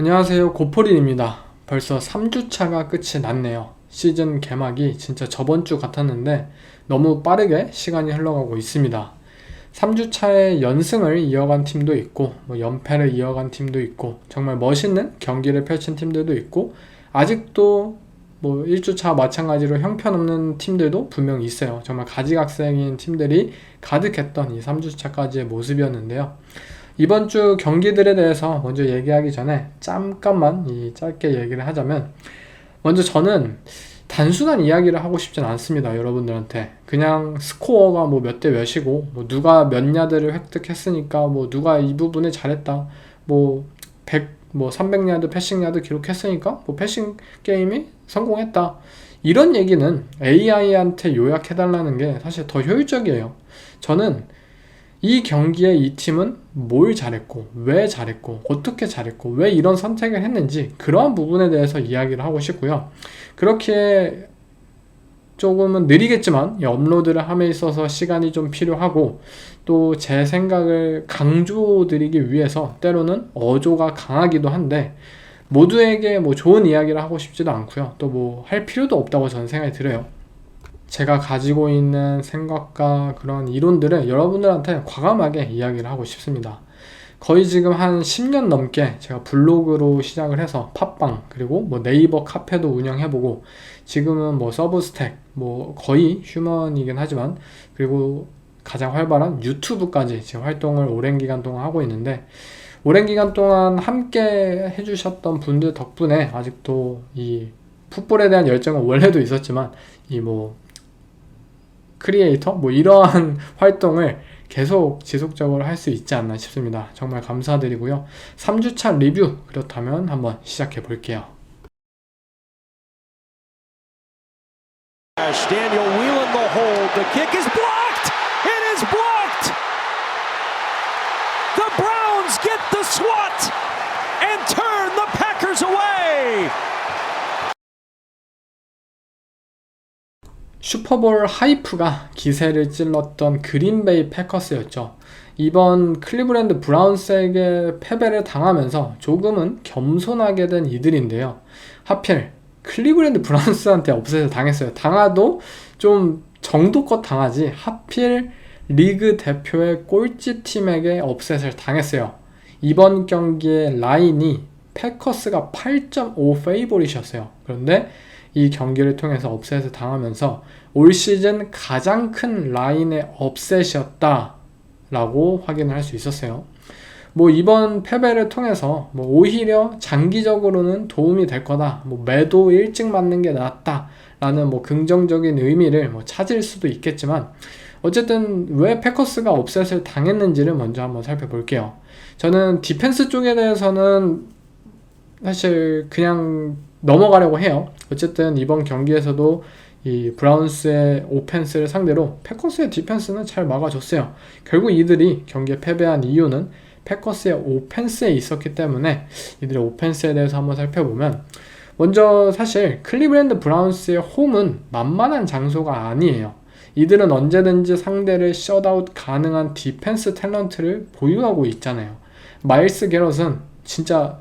안녕하세요, 고포린입니다. 벌써 3주차가 끝이 났네요. 시즌 개막이 진짜 저번주 같았는데 너무 빠르게 시간이 흘러가고 있습니다. 3주차에 연승을 이어간 팀도 있고 연패를 이어간 팀도 있고 정말 멋있는 경기를 펼친 팀들도 있고 아직도 1주차 마찬가지로 형편없는 팀들도 분명히 있어요. 정말 가지각색인 팀들이 가득했던 이 3주차까지의 모습이었는데요. 이번 주 경기들에 대해서 먼저 얘기하기 전에 잠깐만 짧게 얘기를 하자면, 먼저 저는 단순한 이야기를 하고 싶진 않습니다. 여러분들한테 그냥 스코어가 몇 대 몇이고 누가 몇 야드를 획득했으니까 누가 이 부분에 잘했다, 300야드 패싱 야드 기록했으니까 패싱 게임이 성공했다, 이런 얘기는 AI한테 요약해달라는 게 사실 더 효율적이에요. 저는 이 경기에 이 팀은 뭘 잘했고, 왜 잘했고, 어떻게 잘했고, 왜 이런 선택을 했는지 그러한 부분에 대해서 이야기를 하고 싶고요. 그렇게 조금은 느리겠지만 업로드를 함에 있어서 시간이 좀 필요하고, 또 제 생각을 강조드리기 위해서 때로는 어조가 강하기도 한데 모두에게 좋은 이야기를 하고 싶지도 않고요. 또 할 필요도 없다고 저는 생각이 들어요. 제가 가지고 있는 생각과 그런 이론들을 여러분들한테 과감하게 이야기를 하고 싶습니다. 거의 지금 한 10년 넘게 제가 블로그로 시작을 해서 팟빵, 그리고 네이버 카페도 운영해보고, 지금은 서브스택, 거의 휴먼이긴 하지만, 그리고 가장 활발한 유튜브까지 지금 활동을 오랜 기간 동안 하고 있는데, 오랜 기간 동안 함께 해주셨던 분들 덕분에 아직도 이 풋볼에 대한 열정은 원래도 있었지만 크리에이터 이러한 활동을 계속 지속적으로 할 수 있지 않나 싶습니다. 정말 감사드리고요. 3주차 리뷰 그렇다면 한번 시작해 볼게요. Daniel Whelan the hold. The kick is blocked. It is blocked. The Browns get the swat and turn the Packers away. 슈퍼볼 하이프가 기세를 찔렀던 그린베이 패커스였죠. 이번 클리브랜드 브라운스에게 패배를 당하면서 조금은 겸손하게 된 이들인데요. 하필 클리브랜드 브라운스한테 업셋을 당했어요. 당하도 좀 정도껏 당하지, 하필 리그 대표의 꼴찌 팀에게 업셋을 당했어요. 이번 경기의 라인이 패커스가 8.5 페이보릿이었어요. 그런데 이 경기를 통해서 업셋을 당하면서 올 시즌 가장 큰 라인의 업셋이었다 라고 확인을 할 수 있었어요. 이번 패배를 통해서 오히려 장기적으로는 도움이 될 거다, 매도 일찍 맞는 게 낫다 라는 긍정적인 의미를 찾을 수도 있겠지만, 어쨌든 왜 패커스가 업셋을 당했는지를 먼저 한번 살펴볼게요. 저는 디펜스 쪽에 대해서는 사실 그냥 넘어가려고 해요. 어쨌든 이번 경기에서도 이 브라운스의 오펜스를 상대로 패커스의 디펜스는 잘 막아줬어요. 결국 이들이 경기에 패배한 이유는 패커스의 오펜스에 있었기 때문에, 이들의 오펜스에 대해서 한번 살펴보면, 먼저 사실 클리브랜드 브라운스의 홈은 만만한 장소가 아니에요. 이들은 언제든지 상대를 셧아웃 가능한 디펜스 탤런트를 보유하고 있잖아요. 마일스 게럿은 진짜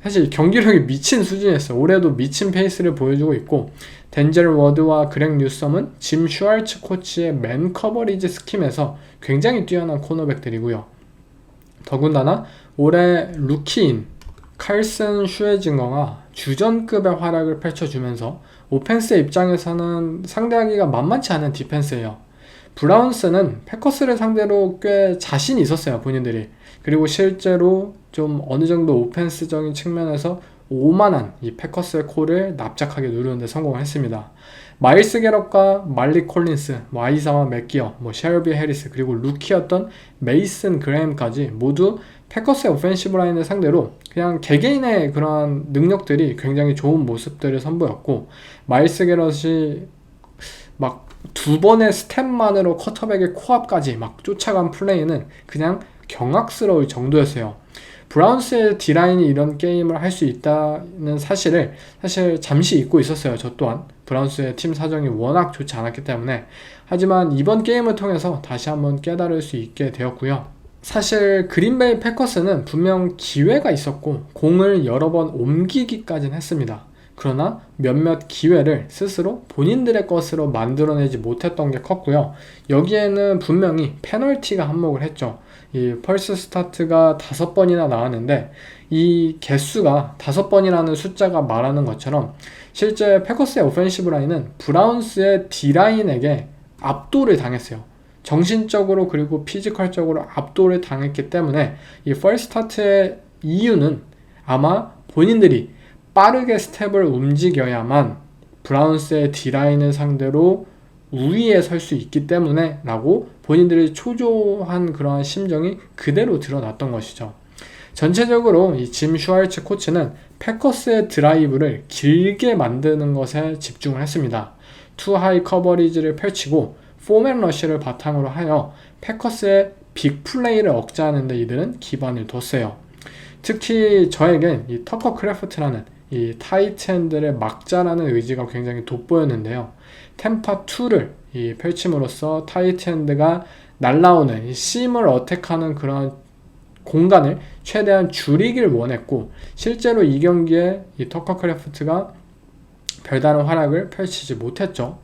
사실 경기력이 미친 수준이었어요. 올해도 미친 페이스를 보여주고 있고, 덴젤 워드와 그렉 뉴섬은 짐 슈왈츠 코치의 맨 커버리지 스킴에서 굉장히 뛰어난 코너백들이고요. 더군다나 올해 루키인 칼슨 슈에징어가 주전급의 활약을 펼쳐주면서 오펜스의 입장에서는 상대하기가 만만치 않은 디펜스예요. 브라운스는 패커스를 상대로 꽤 자신이 있었어요, 본인들이. 그리고 실제로 좀 어느 정도 오펜스적인 측면에서 오만한 이 패커스의 콜을 납작하게 누르는데 성공을 했습니다. 마일스 게럿과 말리 콜린스, 아이사와 맥기어, 셰르비 해리스, 그리고 루키였던 메이슨 그레임까지 모두 패커스의 오펜시브 라인을 상대로 그냥 개개인의 그런 능력들이 굉장히 좋은 모습들을 선보였고, 마일스 게럿이 두 번의 스텝만으로 쿼터백의 코앞까지 쫓아간 플레이는 그냥 경악스러울 정도였어요. 브라운스의 D라인이 이런 게임을 할 수 있다는 사실을 사실 잠시 잊고 있었어요. 저 또한 브라운스의 팀 사정이 워낙 좋지 않았기 때문에. 하지만 이번 게임을 통해서 다시 한번 깨달을 수 있게 되었고요. 사실 그린베이 패커스는 분명 기회가 있었고 공을 여러 번 옮기기까지는 했습니다. 그러나 몇몇 기회를 스스로 본인들의 것으로 만들어내지 못했던 게 컸고요. 여기에는 분명히 페널티가 한몫을 했죠. 이 펄스 스타트가 5번이나 나왔는데 이 개수가 5번이라는 숫자가 말하는 것처럼 실제 패커스의 오펜시브 라인은 브라운스의 D라인에게 압도를 당했어요. 정신적으로 그리고 피지컬적으로 압도를 당했기 때문에 이 펄스 스타트의 이유는 아마 본인들이 빠르게 스텝을 움직여야만 브라운스의 D라인을 상대로 우위에 설 수 있기 때문에 라고 본인들이 초조한 그러한 심정이 그대로 드러났던 것이죠. 전체적으로 이 짐 슈왈츠 코치는 패커스의 드라이브를 길게 만드는 것에 집중을 했습니다. 투 하이 커버리지를 펼치고 포맨 러쉬를 바탕으로 하여 패커스의 빅 플레이를 억제하는 데 이들은 기반을 뒀어요. 특히 저에겐 이 터커 크래프트라는 이 타이트엔들의 막자라는 의지가 굉장히 돋보였는데요. 템파2를 이 펼침으로써 타이트엔드가 날라오는 이 심을 어택하는 그런 공간을 최대한 줄이길 원했고, 실제로 이 경기에 이 터커 크래프트가 별다른 활약을 펼치지 못했죠.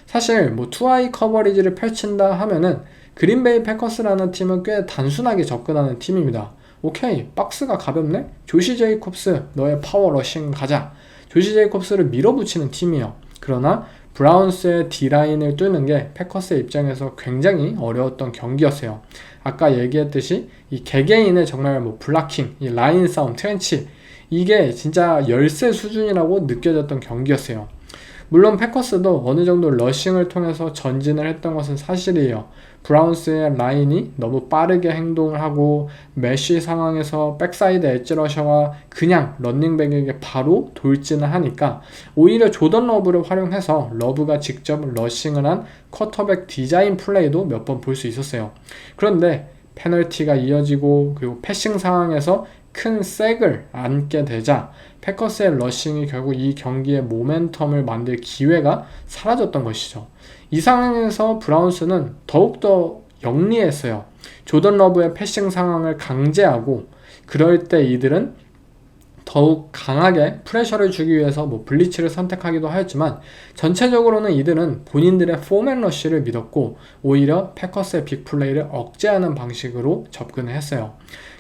사실 뭐 투아이 커버리지를 펼친다 하면은 그린베이 패커스라는 팀은 꽤 단순하게 접근하는 팀입니다. 오케이, 박스가 가볍네? 조시 제이콥스 너의 파워 러싱 가자. 조시 제이콥스를 밀어붙이는 팀이에요. 그러나 브라운스의 D라인을 뚫는 게 패커스의 입장에서 굉장히 어려웠던 경기였어요. 아까 얘기했듯이 이 개개인의 정말 뭐 블락킹, 이 라인 싸움, 트렌치, 이게 진짜 열세 수준이라고 느껴졌던 경기였어요. 물론 패커스도 어느 정도 러싱을 통해서 전진을 했던 것은 사실이에요. 브라운스의 라인이 너무 빠르게 행동을 하고 메쉬 상황에서 백사이드 엣지 러셔와 그냥 런닝백에게 바로 돌진을 하니까 오히려 조던 러브를 활용해서 러브가 직접 러싱을 한 쿼터백 디자인 플레이도 몇 번 볼 수 있었어요. 그런데 페널티가 이어지고 그리고 패싱 상황에서 큰 색을 안게 되자 패커스의 러싱이 결국 이 경기의 모멘텀을 만들 기회가 사라졌던 것이죠. 이 상황에서 브라운스는 더욱더 영리했어요. 조던 러브의 패싱 상황을 강제하고, 그럴 때 이들은 더욱 강하게 프레셔를 주기 위해서 뭐 블리츠를 선택하기도 하였지만 전체적으로는 이들은 본인들의 포맨 러쉬를 믿었고 오히려 패커스의 빅플레이를 억제하는 방식으로 접근을 했어요.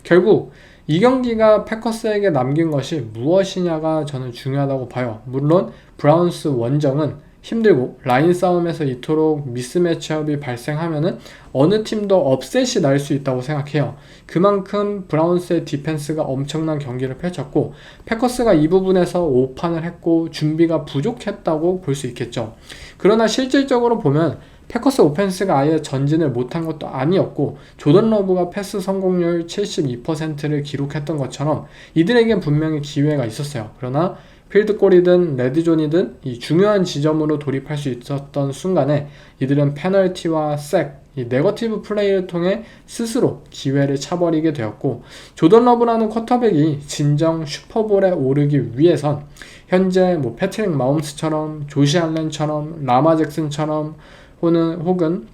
결국 이 경기가 패커스에게 남긴 것이 무엇이냐가 저는 중요하다고 봐요. 물론 브라운스 원정은 힘들고 라인 싸움에서 이토록 미스매치업이 발생하면은 어느 팀도 업셋이 날 수 있다고 생각해요. 그만큼 브라운스의 디펜스가 엄청난 경기를 펼쳤고 패커스가 이 부분에서 오판을 했고 준비가 부족했다고 볼 수 있겠죠. 그러나 실질적으로 보면 패커스 오펜스가 아예 전진을 못한 것도 아니었고 조던 러브가 패스 성공률 72%를 기록했던 것처럼 이들에겐 분명히 기회가 있었어요. 그러나 필드골이든 레드존이든 이 중요한 지점으로 돌입할 수 있었던 순간에 이들은 페널티와 색, 이 네거티브 플레이를 통해 스스로 기회를 차버리게 되었고 조던 러브라는 쿼터백이 진정 슈퍼볼에 오르기 위해선 현재 뭐 패트릭 마홈스처럼 조시 알렌처럼 라마 잭슨처럼 혹은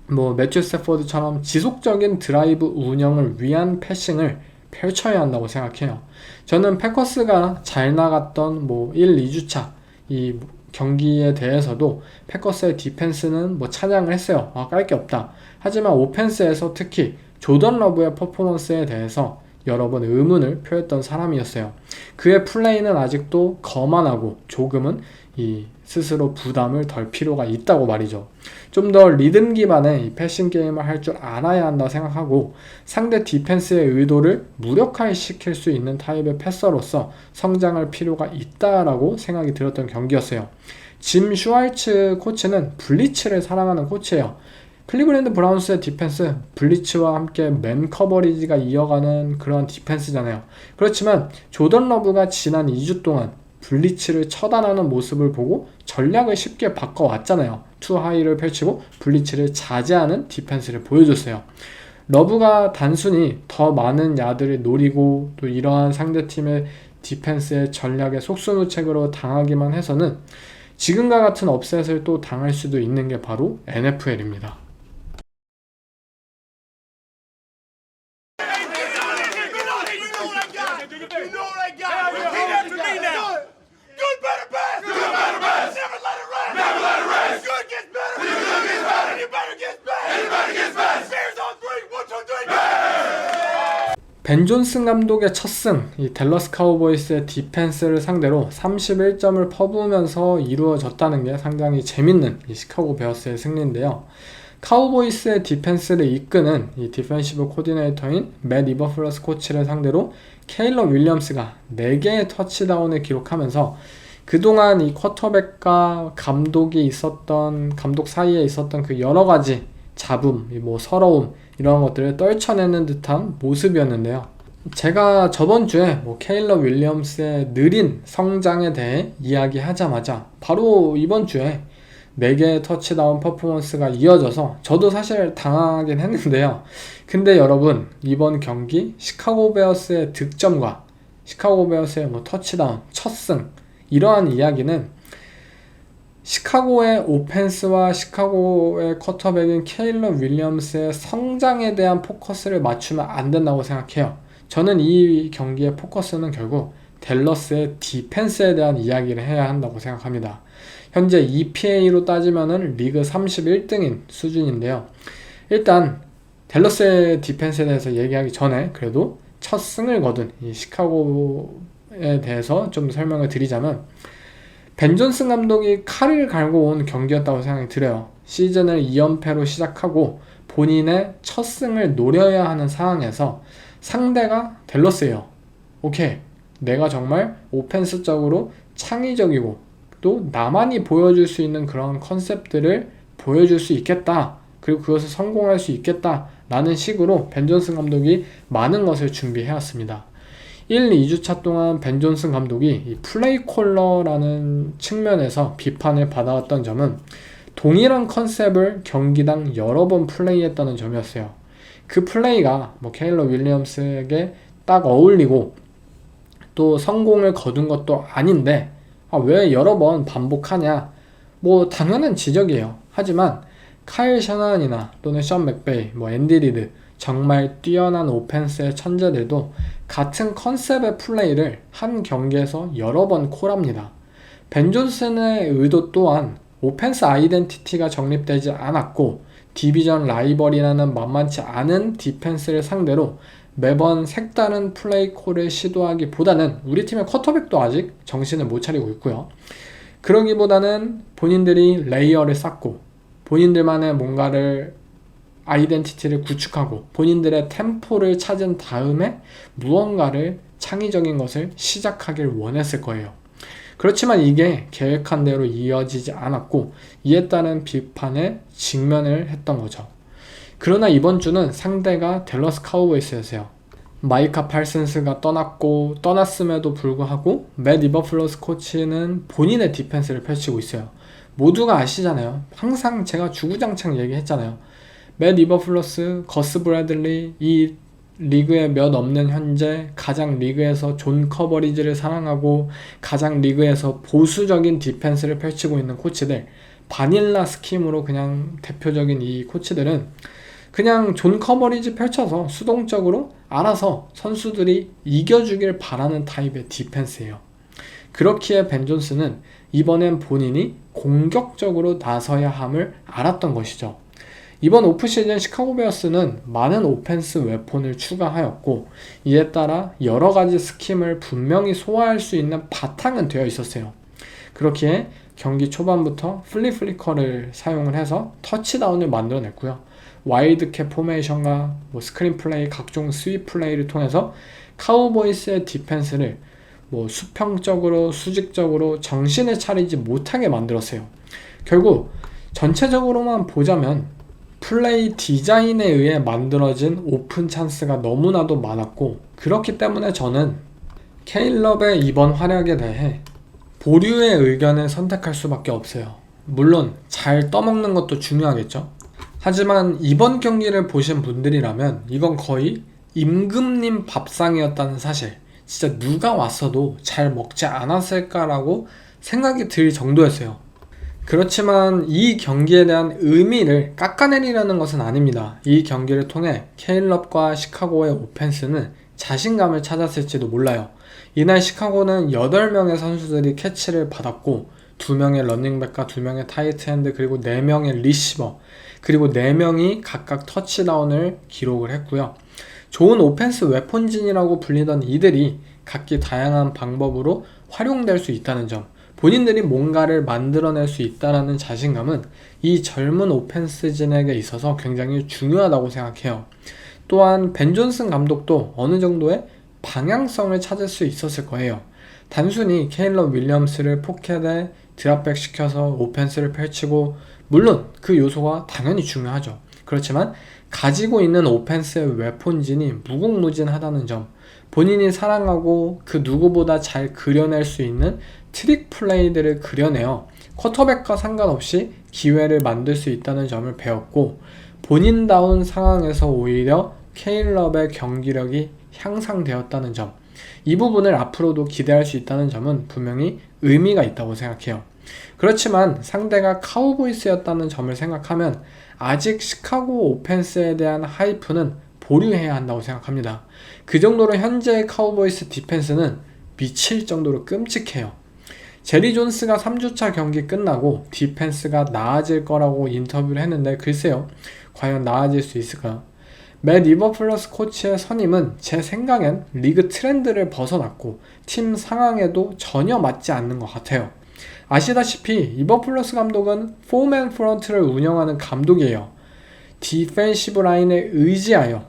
뭐 매튜 스태포드처럼 지속적인 드라이브 운영을 위한 패싱을 펼쳐야 한다고 생각해요. 저는 패커스가 잘 나갔던 뭐 1, 2주차 이 경기에 대해서도 패커스의 디펜스는 뭐 찬양을 했어요. 깔 게 없다. 하지만 오펜스에서 특히 조던 러브의 퍼포먼스에 대해서 여러 번 의문을 표했던 사람이었어요. 그의 플레이는 아직도 거만하고 조금은 이 스스로 부담을 덜 필요가 있다고 말이죠. 좀 더 리듬 기반의 이 패싱 게임을 할 줄 알아야 한다 생각하고 상대 디펜스의 의도를 무력화시킬 수 있는 타입의 패서로서 성장할 필요가 있다라고 생각이 들었던 경기였어요. 짐 슈왈츠 코치는 블리츠를 사랑하는 코치예요. 클리브랜드 브라운스의 디펜스, 블리츠와 함께 맨 커버리지가 이어가는 그런 디펜스잖아요. 그렇지만 조던 러브가 지난 2주 동안 블리츠를 처단하는 모습을 보고 전략을 쉽게 바꿔왔잖아요. 투 하이를 펼치고 블리츠를 자제하는 디펜스를 보여줬어요. 러브가 단순히 더 많은 야들을 노리고 또 이러한 상대팀의 디펜스의 전략에 속수무책으로 당하기만 해서는 지금과 같은 업셋을 또 당할 수도 있는 게 바로 NFL입니다. 벤 존슨 감독의 첫 승, 이 댈러스 카우보이스의 디펜스를 상대로 31점을 퍼부으면서 이루어졌다는 게 상당히 재밌는 이 시카고 베어스의 승리인데요. 카우보이스의 디펜스를 이끄는 이 디펜시브 코디네이터인 맷 이버플러스 코치를 상대로 케일러 윌리엄스가 4개의 터치다운을 기록하면서 그동안 이 쿼터백과 감독 사이에 있었던 그 여러가지 잡음, 서러움, 이런 것들을 떨쳐내는 듯한 모습이었는데요. 제가 저번 주에 케일러 윌리엄스의 느린 성장에 대해 이야기하자마자 바로 이번 주에 4개의 터치다운 퍼포먼스가 이어져서 저도 사실 당황하긴 했는데요. 근데 여러분, 이번 경기 시카고 베어스의 득점과 시카고 베어스의 터치다운, 첫승, 이러한 이야기는 시카고의 오펜스와 시카고의 쿼터백인 케일러 윌리엄스의 성장에 대한 포커스를 맞추면 안 된다고 생각해요. 저는 이 경기의 포커스는 결국 댈러스의 디펜스에 대한 이야기를 해야 한다고 생각합니다. 현재 EPA로 따지면은 리그 31등인 수준인데요. 일단 댈러스의 디펜스에 대해서 얘기하기 전에 그래도 첫 승을 거둔 이 시카고에 대해서 좀 설명을 드리자면, 벤 존슨 감독이 칼을 갈고 온 경기였다고 생각이 들어요. 시즌을 2연패로 시작하고 본인의 첫 승을 노려야 하는 상황에서 상대가 댈러스예요. 오케이, 내가 정말 오펜스적으로 창의적이고 또 나만이 보여줄 수 있는 그런 컨셉들을 보여줄 수 있겠다, 그리고 그것을 성공할 수 있겠다 라는 식으로 벤 존슨 감독이 많은 것을 준비해왔습니다. 1, 2주차 동안 벤 존슨 감독이 이 플레이 콜러라는 측면에서 비판을 받아왔던 점은 동일한 컨셉을 경기당 여러 번 플레이했다는 점이었어요. 그 플레이가 케일러 윌리엄스에게 딱 어울리고 또 성공을 거둔 것도 아닌데 왜 여러 번 반복하냐, 당연한 지적이에요. 하지만 카일 셔넌이나 또는 션 맥베이, 앤디 리드, 정말 뛰어난 오펜스의 천재들도 같은 컨셉의 플레이를 한 경기에서 여러 번 콜합니다. 벤 존슨의 의도 또한 오펜스 아이덴티티가 정립되지 않았고 디비전 라이벌이라는 만만치 않은 디펜스를 상대로 매번 색다른 플레이 콜을 시도하기보다는, 우리 팀의 쿼터백도 아직 정신을 못 차리고 있고요. 그러기보다는 본인들이 레이어를 쌓고 본인들만의 뭔가를 아이덴티티를 구축하고 본인들의 템포를 찾은 다음에 무언가를 창의적인 것을 시작하길 원했을 거예요. 그렇지만 이게 계획한 대로 이어지지 않았고 이에 따른 비판에 직면을 했던 거죠. 그러나 이번 주는 상대가 댈러스 카우보이스였어요. 마이카 팔슨스가 떠났음에도 불구하고 맷 이버플러스 코치는 본인의 디펜스를 펼치고 있어요. 모두가 아시잖아요. 항상 제가 주구장창 얘기했잖아요. 맷 이버플러스, 거스 브래들리, 이 리그에 몇 없는 현재 가장 리그에서 존 커버리지를 사랑하고 가장 리그에서 보수적인 디펜스를 펼치고 있는 코치들, 바닐라 스킴으로 그냥 대표적인 이 코치들은 그냥 존 커버리지 펼쳐서 수동적으로 알아서 선수들이 이겨주길 바라는 타입의 디펜스예요. 그렇기에 벤 존슨은 이번엔 본인이 공격적으로 나서야 함을 알았던 것이죠. 이번 오프시즌 시카고 베어스는 많은 오펜스 웨폰을 추가하였고 이에 따라 여러가지 스킴을 분명히 소화할 수 있는 바탕은 되어 있었어요. 그렇기에 경기 초반부터 플리커를 사용을 해서 터치다운을 만들어냈고요. 와이드캡 포메이션과 스크린 플레이, 각종 스윕 플레이를 통해서 카우보이스의 디펜스를 수평적으로 수직적으로 정신을 차리지 못하게 만들었어요. 결국 전체적으로만 보자면 플레이 디자인에 의해 만들어진 오픈 찬스가 너무나도 많았고, 그렇기 때문에 저는 케일럽의 이번 활약에 대해 보류의 의견을 선택할 수밖에 없어요. 물론 잘 떠먹는 것도 중요하겠죠. 하지만 이번 경기를 보신 분들이라면 이건 거의 임금님 밥상이었다는 사실, 진짜 누가 왔어도 잘 먹지 않았을까라고 생각이 들 정도였어요. 그렇지만 이 경기에 대한 의미를 깎아내리려는 것은 아닙니다. 이 경기를 통해 케일럽과 시카고의 오펜스는 자신감을 찾았을지도 몰라요. 이날 시카고는 8명의 선수들이 캐치를 받았고 2명의 러닝백과 2명의 타이트엔드 그리고 4명의 리시버 그리고 4명이 각각 터치다운을 기록을 했고요. 좋은 오펜스 웨폰진이라고 불리던 이들이 각기 다양한 방법으로 활용될 수 있다는 점, 본인들이 뭔가를 만들어낼 수 있다는 자신감은 이 젊은 오펜스진에게 있어서 굉장히 중요하다고 생각해요. 또한 벤 존슨 감독도 어느 정도의 방향성을 찾을 수 있었을 거예요. 단순히 케일럽 윌리엄스를 포켓에 드랍백 시켜서 오펜스를 펼치고, 물론 그 요소가 당연히 중요하죠. 그렇지만 가지고 있는 오펜스의 웨폰진이 무궁무진하다는 점, 본인이 사랑하고 그 누구보다 잘 그려낼 수 있는 트릭 플레이들을 그려내어 쿼터백과 상관없이 기회를 만들 수 있다는 점을 배웠고, 본인다운 상황에서 오히려 케일럽의 경기력이 향상되었다는 점, 이 부분을 앞으로도 기대할 수 있다는 점은 분명히 의미가 있다고 생각해요. 그렇지만 상대가 카우보이스였다는 점을 생각하면 아직 시카고 오펜스에 대한 하이프는 보류해야 한다고 생각합니다. 그 정도로 현재의 카우보이스 디펜스는 미칠 정도로 끔찍해요. 제리 존스가 3주차 경기 끝나고 디펜스가 나아질 거라고 인터뷰를 했는데, 글쎄요, 과연 나아질 수 있을까요? 맷 이버플러스 코치의 선임은 제 생각엔 리그 트렌드를 벗어났고 팀 상황에도 전혀 맞지 않는 것 같아요. 아시다시피 이버플러스 감독은 4맨 프런트를 운영하는 감독이에요. 디펜시브 라인에 의지하여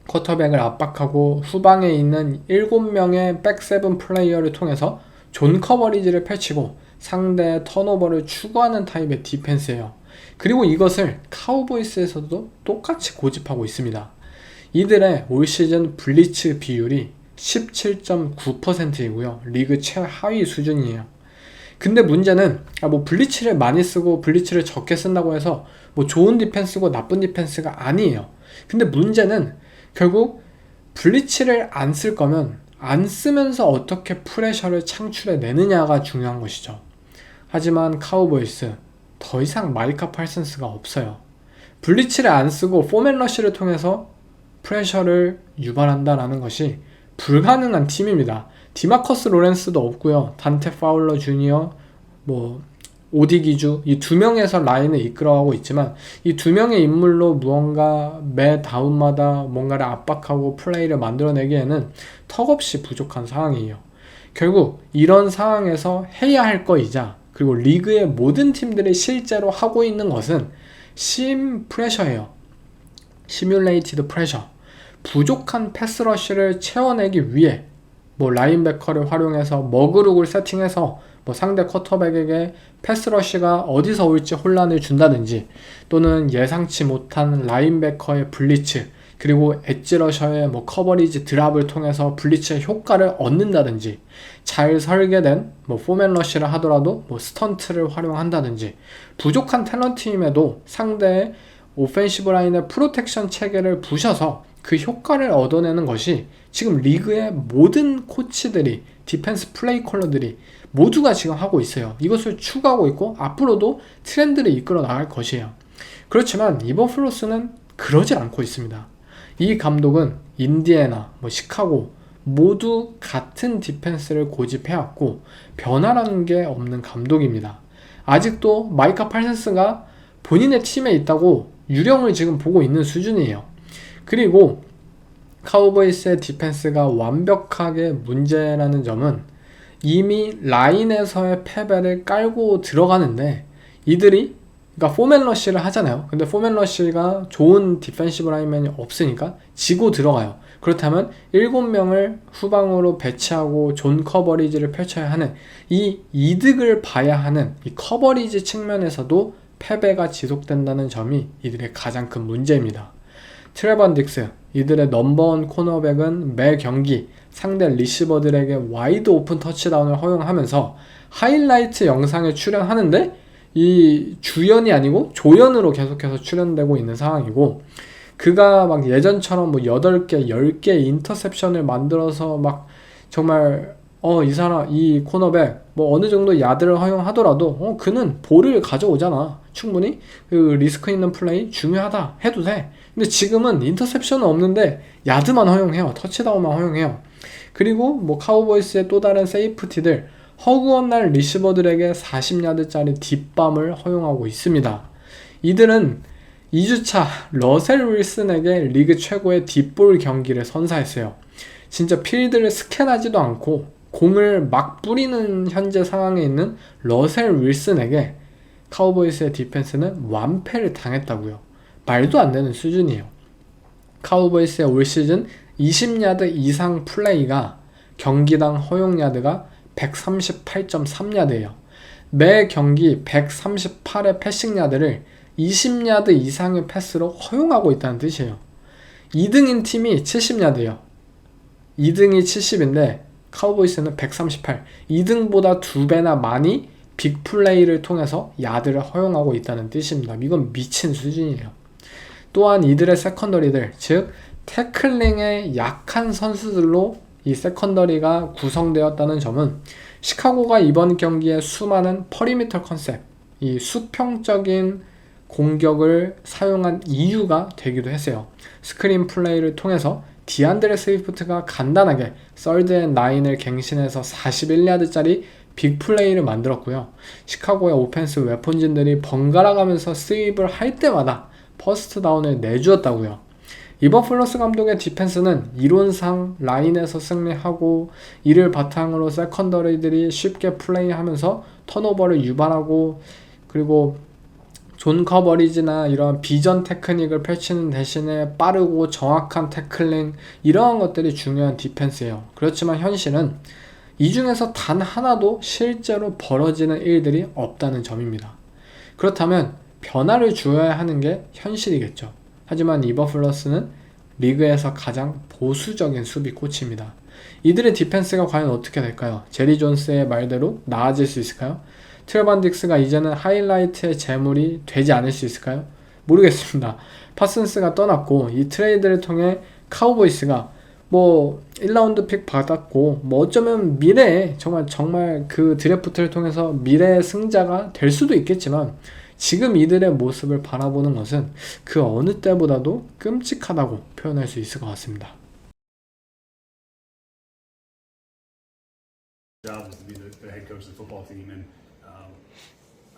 쿼터백을 압박하고 후방에 있는 7명의 백7 플레이어를 통해서 존 커버리지를 펼치고 상대의 턴오버를 추구하는 타입의 디펜스예요. 그리고 이것을 카우보이스에서도 똑같이 고집하고 있습니다. 이들의 올 시즌 블리츠 비율이 17.9%이고요. 리그 최하위 수준이에요. 근데 문제는 블리츠를 많이 쓰고 블리츠를 적게 쓴다고 해서 좋은 디펜스고 나쁜 디펜스가 아니에요. 근데 문제는 결국 블리츠를 안 쓸 거면 안 쓰면서 어떻게 프레셔를 창출해 내느냐가 중요한 것이죠. 하지만 카우보이스 더 이상 마이카 팔슨스가 없어요. 블리츠를 안 쓰고 포맨 러쉬를 통해서 프레셔를 유발한다라는 것이 불가능한 팀입니다. 디마커스 로렌스도 없고요. 단테 파울러 주니어, 오디 기주, 이 두 명에서 라인을 이끌어가고 있지만 이 두 명의 인물로 무언가 매 다운마다 뭔가를 압박하고 플레이를 만들어내기에는 턱없이 부족한 상황이에요. 결국 이런 상황에서 해야 할 거이자, 그리고 리그의 모든 팀들이 실제로 하고 있는 것은 심 프레셔예요. 시뮬레이티드 프레셔. 부족한 패스러쉬를 채워내기 위해 라인베커를 활용해서 머그룩을 세팅해서 상대 쿼터백에게 패스러쉬가 어디서 올지 혼란을 준다든지, 또는 예상치 못한 라인베커의 블리츠, 그리고 엣지러셔의 커버리지 드랍을 통해서 블리츠의 효과를 얻는다든지, 잘 설계된 포맨 러쉬를 하더라도 스턴트를 활용한다든지, 부족한 탤런트임에도 상대의 오펜시브 라인의 프로텍션 체계를 부셔서 그 효과를 얻어내는 것이 지금 리그의 모든 코치들이, 디펜스 플레이 컬러들이 모두가 지금 하고 있어요. 이것을 추구하고 있고 앞으로도 트렌드를 이끌어 나갈 것이에요. 그렇지만 이버플러스는 그러지 않고 있습니다. 이 감독은 인디애나, 시카고 모두 같은 디펜스를 고집해왔고 변화라는 게 없는 감독입니다. 아직도 마이카 팔슨스가 본인의 팀에 있다고 유령을 지금 보고 있는 수준이에요. 그리고 카우보이스의 디펜스가 완벽하게 문제라는 점은 이미 라인에서의 패배를 깔고 들어가는데, 이들이 포맨 러쉬를 하잖아요. 근데 포맨 러쉬가 좋은 디펜시브 라인맨이 없으니까 지고 들어가요. 그렇다면 7명을 후방으로 배치하고 존 커버리지를 펼쳐야 하는 이 이득을 봐야 하는 이 커버리지 측면에서도 패배가 지속된다는 점이 이들의 가장 큰 문제입니다. 트레번 딕스, 이들의 넘버원 코너백은 매 경기 상대 리시버들에게 와이드 오픈 터치다운을 허용하면서 하이라이트 영상에 출연하는데 이 주연이 아니고 조연으로 계속해서 출연되고 있는 상황이고, 그가 예전처럼 8개, 10개 인터셉션을 만들어서 정말 이 코너백 어느 정도 야드를 허용하더라도 그는 볼을 가져오잖아. 충분히 그 리스크 있는 플레이 중요하다 해도 돼. 근데 지금은 인터셉션은 없는데 야드만 허용해요. 터치다운만 허용해요. 그리고 카우보이스의 또 다른 세이프티들, 허구한 날 리시버들에게 40야드짜리 뒷밤을 허용하고 있습니다. 이들은 2주차 러셀 윌슨에게 리그 최고의 딥볼 경기를 선사했어요. 진짜 필드를 스캔하지도 않고 공을 막 뿌리는 현재 상황에 있는 러셀 윌슨에게 카우보이스의 디펜스는 완패를 당했다고요. 말도 안 되는 수준이에요. 카우보이스의 올 시즌 20야드 이상 플레이가 경기당 허용 야드가 138.3야드예요. 매 경기 138의 패싱 야드를 20야드 이상의 패스로 허용하고 있다는 뜻이에요. 2등인 팀이 70야드예요. 2등이 70인데 카우보이스는 138. 2등보다 2배나 많이 빅플레이를 통해서 야드를 허용하고 있다는 뜻입니다. 이건 미친 수준이에요. 또한 이들의 세컨더리들, 즉 태클링에 약한 선수들로 이 세컨더리가 구성되었다는 점은 시카고가 이번 경기에 수많은 퍼리미터 컨셉, 이 수평적인 공격을 사용한 이유가 되기도 했어요. 스크린 플레이를 통해서 디안드레 스위프트가 간단하게 썰드&나인을 갱신해서 41야드짜리 빅플레이를 만들었고요. 시카고의 오펜스 웨폰진들이 번갈아 가면서 스윕을 할 때마다 퍼스트 다운을 내주었다고요. 이번 플러스 감독의 디펜스는 이론상 라인에서 승리하고 이를 바탕으로 세컨더리들이 쉽게 플레이하면서 턴오버를 유발하고 그리고 존 커버리지나 이런 비전 테크닉을 펼치는 대신에 빠르고 정확한 태클링 이러한 것들이 중요한 디펜스예요. 그렇지만 현실은 이 중에서 단 하나도 실제로 벌어지는 일들이 없다는 점입니다. 그렇다면 변화를 주어야 하는 게 현실이겠죠. 하지만 이 버플러스는 리그에서 가장 보수적인 수비 코치입니다. 이들의 디펜스가 과연 어떻게 될까요? 제리 존스의 말대로 나아질 수 있을까요? 트레반 딕스가 이제는 하이라이트의 재물이 되지 않을 수 있을까요? 모르겠습니다. 파슨스가 떠났고 이 트레이드를 통해 카우보이스가 1라운드 픽 받았고 어쩌면 미래에 정말 그 드래프트를 통해서 미래의 승자가 될 수도 있겠지만 지금 이들의 모습을 바라보는 것은 그 어느 때보다도 끔찍하다고 표현할 수 있을 것 같습니다. job is to be the head coach of the football team, and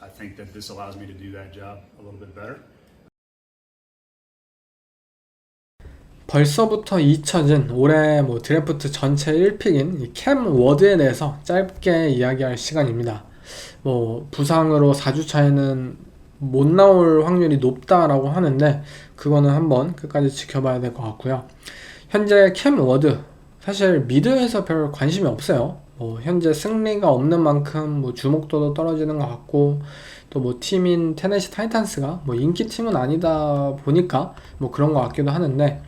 I think that this allows me to do that job a little bit better. 벌써부터 잊혀진 올해 드래프트 전체 1픽인 캠 워드에 대해서 짧게 이야기할 시간입니다. 부상으로 4주차에는 못 나올 확률이 높다라고 하는데 그거는 한번 끝까지 지켜봐야 될 것 같고요. 현재 캠 워드 사실 미드에서 별 관심이 없어요. 현재 승리가 없는 만큼 주목도도 떨어지는 것 같고 또 팀인 테네시 타이탄스가 인기 팀은 아니다 보니까 그런 것 같기도 하는데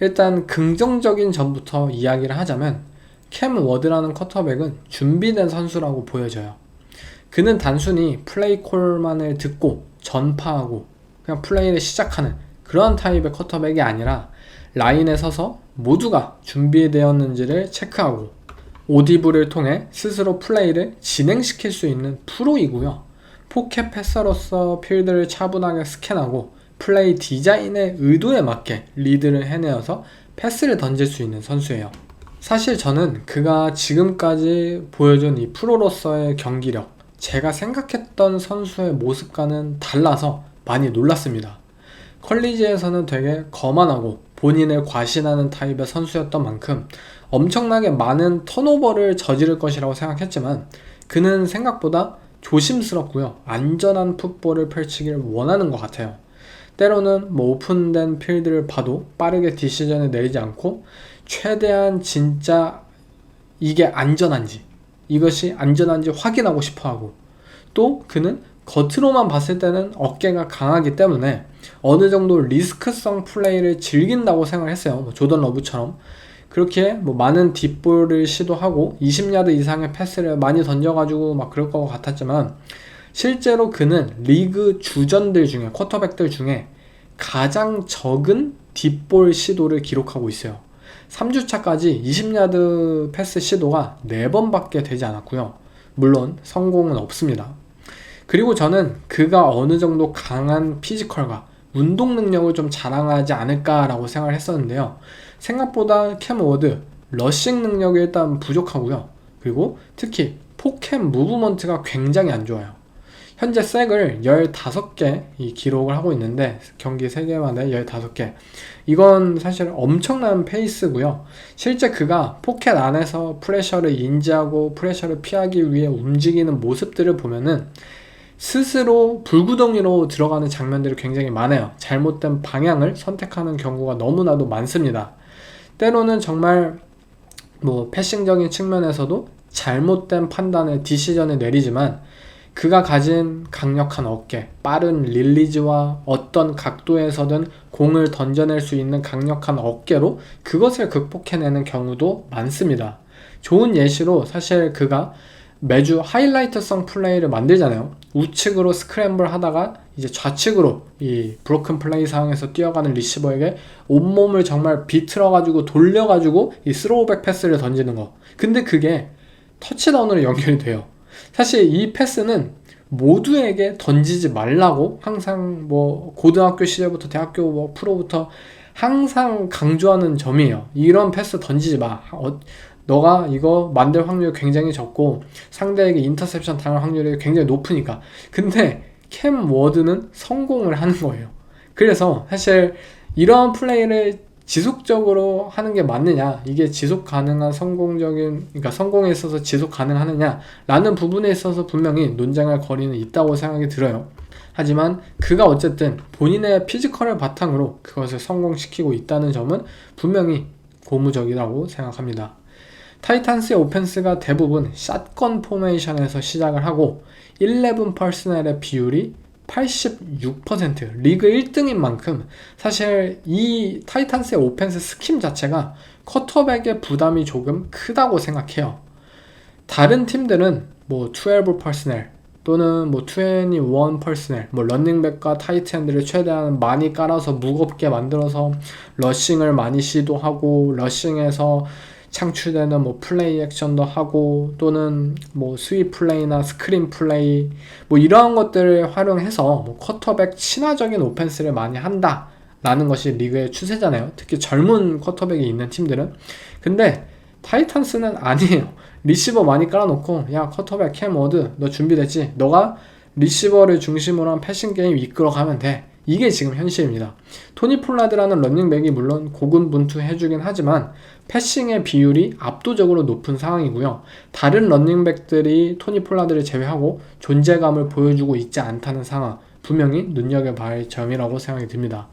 일단 긍정적인 점부터 이야기를 하자면 캠 워드라는 쿼터백은 준비된 선수라고 보여져요. 그는 단순히 플레이 콜만을 듣고 전파하고 그냥 플레이를 시작하는 그런 타입의 쿼터백이 아니라 라인에 서서 모두가 준비되었는지를 체크하고 오디블을 통해 스스로 플레이를 진행시킬 수 있는 프로이고요. 포켓 패서로서 필드를 차분하게 스캔하고 플레이 디자인의 의도에 맞게 리드를 해내어서 패스를 던질 수 있는 선수예요. 사실 저는 그가 지금까지 보여준 이 프로로서의 경기력, 제가 생각했던 선수의 모습과는 달라서 많이 놀랐습니다. 컬리지에서는 되게 거만하고 본인을 과신하는 타입의 선수였던 만큼 엄청나게 많은 턴오버를 저지를 것이라고 생각했지만 그는 생각보다 조심스럽고요. 안전한 풋볼을 펼치기를 원하는 것 같아요. 때로는 오픈된 필드를 봐도 빠르게 디시전을 내리지 않고 최대한 진짜 이게 안전한지 이것이 안전한지 확인하고 싶어하고 또 그는 겉으로만 봤을 때는 어깨가 강하기 때문에 어느 정도 리스크성 플레이를 즐긴다고 생각했어요. 조던 러브처럼 그렇게 많은 딥볼을 시도하고 20야드 이상의 패스를 많이 던져가지고 그럴 것 같았지만 실제로 그는 리그 주전들 중에 쿼터백들 중에 가장 적은 딥볼 시도를 기록하고 있어요. 3주차까지 20야드 패스 시도가 4번밖에 되지 않았고요. 물론 성공은 없습니다. 그리고 저는 그가 어느 정도 강한 피지컬과 운동 능력을 좀 자랑하지 않을까라고 생각을 했었는데요. 생각보다 캠 워드 러싱 능력이 일단 부족하고요. 그리고 특히 포켓 무브먼트가 굉장히 안 좋아요. 현재 색을 15개 이 기록을 하고 있는데 경기 3개만에 15개. 이건 사실 엄청난 페이스고요. 실제 그가 포켓 안에서 프레셔를 인지하고 프레셔를 피하기 위해 움직이는 모습들을 보면은 스스로 불구덩이로 들어가는 장면들이 굉장히 많아요. 잘못된 방향을 선택하는 경우가 너무나도 많습니다. 때로는 정말 뭐 패싱적인 측면에서도 잘못된 판단을 디시전을 내리지만 그가 가진 강력한 어깨, 빠른 릴리즈와 어떤 각도에서든 공을 던져낼 수 있는 강력한 어깨로 그것을 극복해내는 경우도 많습니다. 좋은 예시로 사실 그가 매주 하이라이트성 플레이를 만들잖아요. 우측으로 스크램블 하다가 이제 좌측으로 이 브로큰 플레이 상황에서 뛰어가는 리시버에게 온몸을 정말 비틀어가지고 돌려가지고 이 스로우백 패스를 던지는 거. 근데 그게 터치다운으로 연결이 돼요. 사실 이 패스는 모두에게 던지지 말라고 항상 뭐 고등학교 시절부터 대학교 뭐 프로부터 항상 강조하는 점이에요. 이런 패스 던지지 마. 너가 이거 만들 확률이 굉장히 적고 상대에게 인터셉션 당할 확률이 굉장히 높으니까. 근데 캠 워드는 성공을 하는 거예요. 그래서 사실 이런 플레이를 지속적으로 하는 게 맞느냐, 이게 지속 가능한 그러니까 성공에 있어서 지속 가능하느냐 라는 부분에 있어서 분명히 논쟁할 거리는 있다고 생각이 들어요. 하지만 그가 어쨌든 본인의 피지컬을 바탕으로 그것을 성공시키고 있다는 점은 분명히 고무적이라고 생각합니다. 타이탄스의 오펜스가 대부분 샷건 포메이션에서 시작을 하고 11 퍼스널의 비율이 86%, 리그 1등인 만큼 사실 이 타이탄스의 오펜스 스킴 자체가 쿼터백의 부담이 조금 크다고 생각해요. 다른 팀들은 뭐 12 퍼스널 또는 뭐 21 퍼스널, 뭐 런닝백과 타이트엔드를 최대한 많이 깔아서 무겁게 만들어서 러싱을 많이 시도하고 러싱에서 창출되는 뭐 플레이 액션도 하고 또는 뭐 스윗 플레이나 스크린 플레이 뭐 이러한 것들을 활용해서 뭐 쿼터백 친화적인 오펜스를 많이 한다 라는 것이 리그의 추세잖아요. 특히 젊은 쿼터백이 있는 팀들은. 근데 타이탄스는 아니에요. 리시버 많이 깔아놓고 야 쿼터백 캠 워드 너 준비됐지? 너가 리시버를 중심으로 한 패싱 게임 이끌어가면 돼. 이게 지금 현실입니다. 토니 폴라드라는 런닝백이 물론 고군분투해주긴 하지만 패싱의 비율이 압도적으로 높은 상황이고요. 다른 런닝백들이 토니 폴라드를 제외하고 존재감을 보여주고 있지 않다는 상황, 분명히 눈여겨봐야 할 점이라고 생각이 듭니다.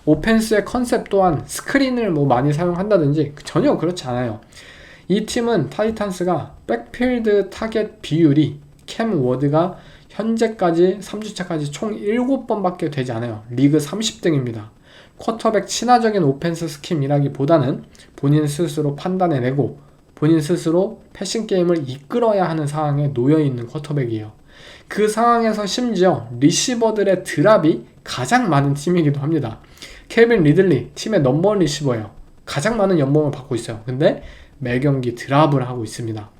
오펜스의 컨셉 또한 스크린을 뭐 많이 사용한다든지 전혀 그렇지 않아요. 이 팀은 타이탄스가 백필드 타겟 비율이 캠 워드가 현재까지 3주차까지 총 7번밖에 되지 않아요. 리그 30등입니다. 쿼터백 친화적인 오펜스 스킴이라기보다는 본인 스스로 판단해내고 본인 스스로 패싱 게임을 이끌어야 하는 상황에 놓여있는 쿼터백이에요. 그 상황에서 심지어 리시버들의 드랍이 가장 많은 팀이기도 합니다. 케빈 리들리 팀의 넘버원 리시버예요. 가장 많은 연봉을 받고 있어요. 근데 매경기 드랍을 하고 있습니다.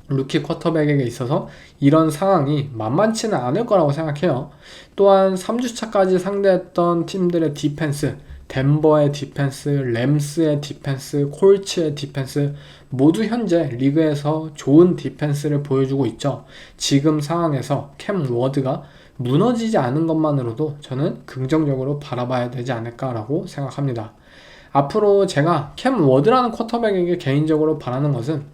루키 쿼터백에게 있어서 이런 상황이 만만치는 않을 거라고 생각해요. 또한 3주차까지 상대했던 팀들의 디펜스, 덴버의 디펜스, 램스의 디펜스, 콜츠의 디펜스 모두 현재 리그에서 좋은 디펜스를 보여주고 있죠. 지금 상황에서 캠 워드가 무너지지 않은 것만으로도 저는 긍정적으로 바라봐야 되지 않을까라고 생각합니다. 앞으로 제가 캠 워드라는 쿼터백에게 개인적으로 바라는 것은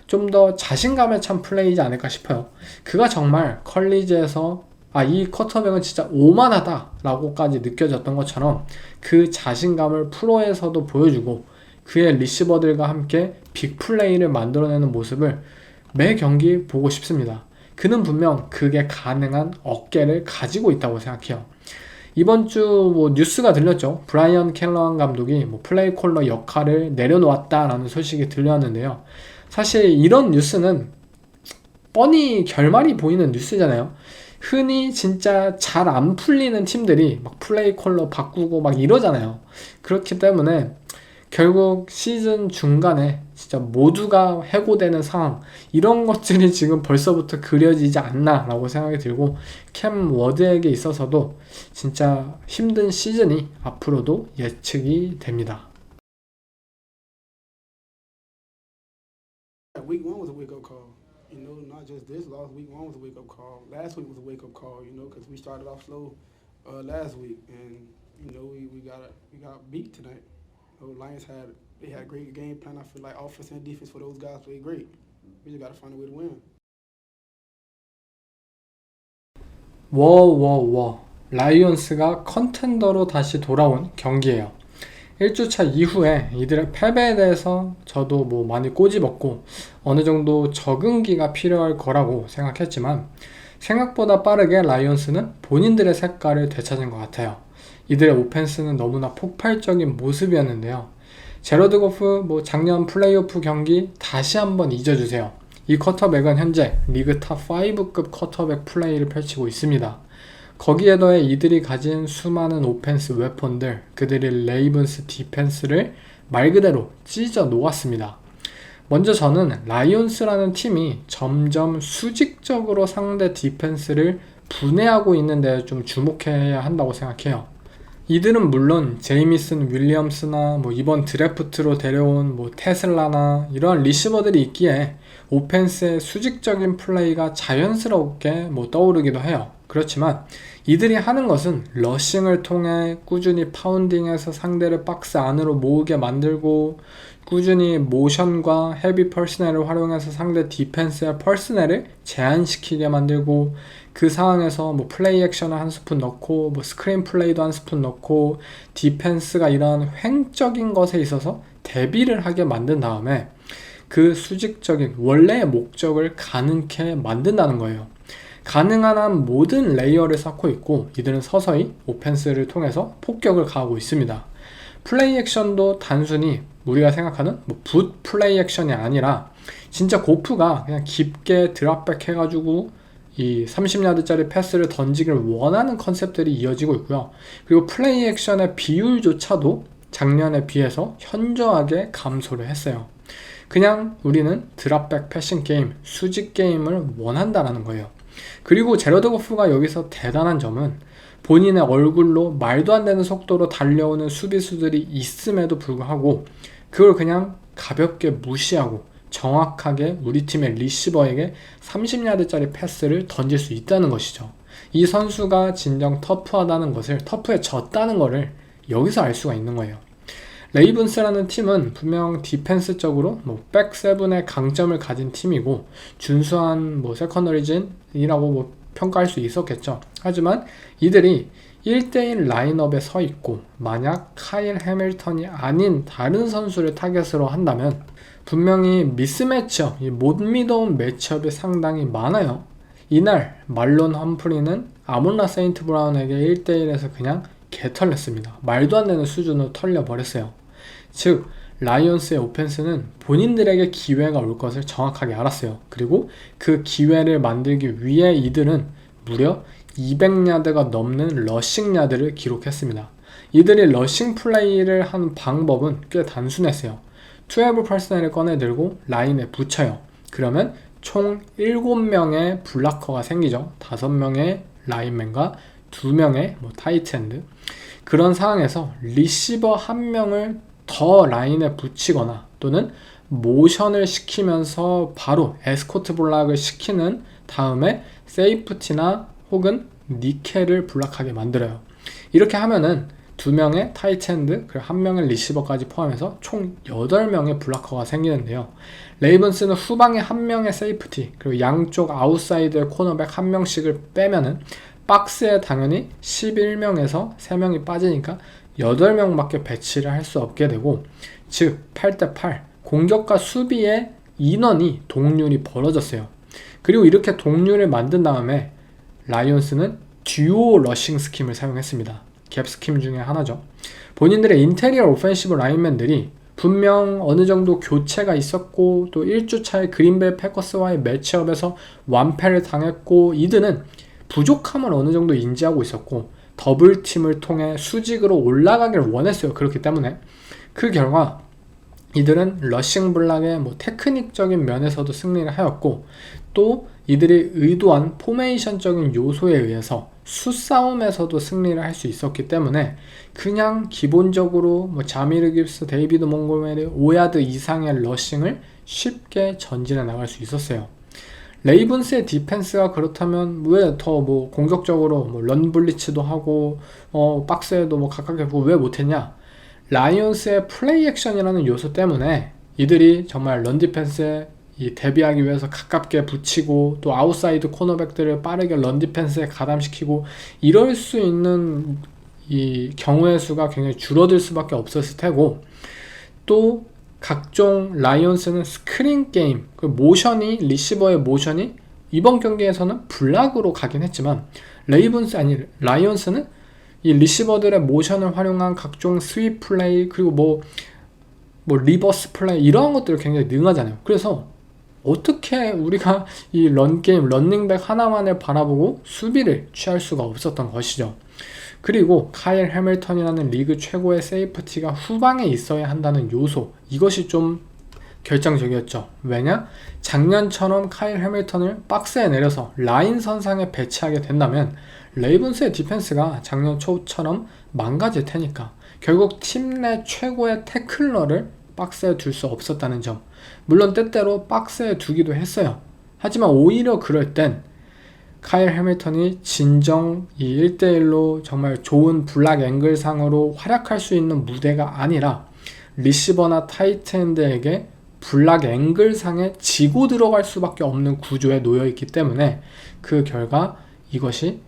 좀 더 자신감에 찬 플레이지 않을까 싶어요. 그가 정말 컬리지에서 이 쿼터백은 진짜 오만하다 라고까지 느껴졌던 것처럼 그 자신감을 프로에서도 보여주고 그의 리시버들과 함께 빅플레이를 만들어내는 모습을 매 경기 보고 싶습니다. 그는 분명 그게 가능한 어깨를 가지고 있다고 생각해요. 이번 주 뭐 뉴스가 들렸죠. 브라이언 켈러한 감독이 뭐 플레이 콜러 역할을 내려놓았다라는 소식이 들려왔는데요. 사실 이런 뉴스는 뻔히 결말이 보이는 뉴스잖아요. 흔히 진짜 잘 안 풀리는 팀들이 막 플레이 콜러 바꾸고 막 이러잖아요. 그렇기 때문에 결국 시즌 중간에 진짜 모두가 해고되는 상황, 이런 것들이 지금 벌써부터 그려지지 않나 라고 생각이 들고 캠 워드에게 있어서도 진짜 힘든 시즌이 앞으로도 예측이 됩니다. Week 1 was a wake-up call. You know, not just this loss. Week 1 was a wake-up call. Last week was a wake-up call, because we started off slow last week, and we got beat tonight. Lions had a great game plan. I feel like offense and defense for those guys played great. We just got to find a way to win. 라이온스가 컨텐더로 다시 돌아온 경기예요. 1주차 이후에 이들의 패배에 대해서 저도 많이 꼬집었고 어느 정도 적응기가 필요할 거라고 생각했지만 생각보다 빠르게 라이온스는 본인들의 색깔을 되찾은 것 같아요. 이들의 오펜스는 너무나 폭발적인 모습이었는데요. 제러드 고프 작년 플레이오프 경기 다시 한번 잊어주세요. 이 쿼터백은 현재 리그 탑 5급 쿼터백 플레이를 펼치고 있습니다. 거기에 더해 이들이 가진 수많은 오펜스 웨폰들, 그들이 레이븐스 디펜스를 말 그대로 찢어 놓았습니다. 먼저 저는 라이온스라는 팀이 점점 수직적으로 상대 디펜스를 분해하고 있는 데 좀 주목해야 한다고 생각해요. 이들은 물론 제이미슨 윌리엄스나 이번 드래프트로 데려온 테슬라나 이러한 리시버들이 있기에 오펜스의 수직적인 플레이가 자연스럽게 떠오르기도 해요. 그렇지만 이들이 하는 것은 러싱을 통해 꾸준히 파운딩해서 상대를 박스 안으로 모으게 만들고 꾸준히 모션과 헤비 퍼스널을 활용해서 상대 디펜스의 퍼스널을 제한시키게 만들고 그 상황에서 플레이 액션을 한 스푼 넣고 스크린 플레이도 한 스푼 넣고 디펜스가 이런 횡적인 것에 있어서 대비를 하게 만든 다음에 그 수직적인 원래의 목적을 가능케 만든다는 거예요. 가능한 한 모든 레이어를 쌓고 있고 이들은 서서히 오펜스를 통해서 폭격을 가하고 있습니다. 플레이 액션도 단순히 우리가 생각하는 붓 플레이 액션이 아니라 진짜 고프가 그냥 깊게 드랍백 해가지고 이 30야드짜리 패스를 던지기를 원하는 컨셉들이 이어지고 있고요. 그리고 플레이 액션의 비율조차도 작년에 비해서 현저하게 감소를 했어요. 그냥 우리는 드랍백 패싱 게임, 수직 게임을 원한다라는 거예요. 그리고 제러드 고프가 여기서 대단한 점은 본인의 얼굴로 말도 안 되는 속도로 달려오는 수비수들이 있음에도 불구하고 그걸 그냥 가볍게 무시하고 정확하게 우리 팀의 리시버에게 30야드짜리 패스를 던질 수 있다는 것이죠. 이 선수가 진정 터프하다는 것을, 터프해졌다는 것을 여기서 알 수가 있는 거예요. 레이븐스라는 팀은 분명 디펜스적으로 백세븐의 강점을 가진 팀이고 준수한 세컨더리진이라고 평가할 수 있었겠죠. 하지만 이들이 1대1 라인업에 서 있고 만약 카일 해밀턴이 아닌 다른 선수를 타겟으로 한다면 분명히 미스매치업, 못 믿어온 매치업이 상당히 많아요. 이날 말론 험프리는 아몬라 세인트 브라운에게 1대1에서 그냥 개털렸습니다. 말도 안 되는 수준으로 털려버렸어요. 즉 라이온스의 오펜스는 본인들에게 기회가 올 것을 정확하게 알았어요. 그리고 그 기회를 만들기 위해 이들은 무려 200야드가 넘는 러싱 야드를 기록했습니다. 이들이 러싱 플레이를 한 방법은 꽤 단순했어요. 12 퍼스널을 꺼내들고 라인에 붙여요. 그러면 총 7명의 블락커가 생기죠. 5명의 라인맨과 2명의 타이트엔드. 그런 상황에서 리시버 1명을 더 라인에 붙이거나 또는 모션을 시키면서 바로 에스코트 블락을 시키는 다음에 세이프티나 혹은 니켈을 블락하게 만들어요. 이렇게 하면은 2명의 타이트엔드 그리고 1명의 리시버까지 포함해서 총 8명의 블락커가 생기는데요. 레이븐스는 후방에 1명의 세이프티 그리고 양쪽 아웃사이드의 코너백 1명씩을 빼면은 박스에 당연히 11명에서 3명이 빠지니까 8명밖에 배치를 할 수 없게 되고 즉 8대8 공격과 수비의 인원이 동률이 벌어졌어요. 그리고 이렇게 동률을 만든 다음에 라이온스는 듀오 러싱 스킴을 사용했습니다. 갭 스킴 중에 하나죠. 본인들의 인테리어 오펜시브 라인맨들이 분명 어느 정도 교체가 있었고 또 1주차에 그린베이 패커스와의 매치업에서 완패를 당했고 이들은 부족함을 어느 정도 인지하고 있었고 더블팀을 통해 수직으로 올라가길 원했어요. 그렇기 때문에 그 결과 이들은 러싱 블락의 테크닉적인 면에서도 승리를 하였고 또 이들이 의도한 포메이션적인 요소에 의해서 수싸움에서도 승리를 할 수 있었기 때문에 그냥 기본적으로 자미르 깁스, 데이비드 몽고메리 5야드 이상의 러싱을 쉽게 전진해 나갈 수 있었어요. 레이븐스의 디펜스가 그렇다면 왜 더 뭐 공격적으로 뭐 런 블리츠도 하고 박스에도 뭐 가깝게 보고 왜 못했냐? 라이온스의 플레이 액션이라는 요소 때문에 이들이 정말 런 디펜스에 이 대비하기 위해서 가깝게 붙이고 또 아웃사이드 코너백들을 빠르게 런 디펜스에 가담시키고 이럴 수 있는 이 경우의 수가 굉장히 줄어들 수밖에 없었을 테고, 또 각종 라이온스는 스크린 게임, 그 모션이 리시버의 모션이 이번 경기에서는 블락으로 가긴 했지만 라이온스는 이 리시버들의 모션을 활용한 각종 스윕 플레이 그리고 뭐 리버스 플레이 이러한 것들을 굉장히 능하잖아요. 그래서 어떻게 우리가 이 런게임, 런닝백 하나만을 바라보고 수비를 취할 수가 없었던 것이죠. 그리고 카일 해밀턴이라는 리그 최고의 세이프티가 후방에 있어야 한다는 요소, 이것이 좀 결정적이었죠. 왜냐? 작년처럼 카일 해밀턴을 박스에 내려서 라인 선상에 배치하게 된다면 레이븐스의 디펜스가 작년 초처럼 망가질 테니까 결국 팀 내 최고의 태클러를 박스에 둘 수 없었다는 점. 물론 때때로 박스에 두기도 했어요. 하지만 오히려 그럴 땐 카일 해밀턴이 진정 이 1대1로 정말 좋은 블락 앵글상으로 활약할 수 있는 무대가 아니라 리시버나 타이트엔드에게 블락 앵글상에 지고 들어갈 수밖에 없는 구조에 놓여있기 때문에 그 결과 이것이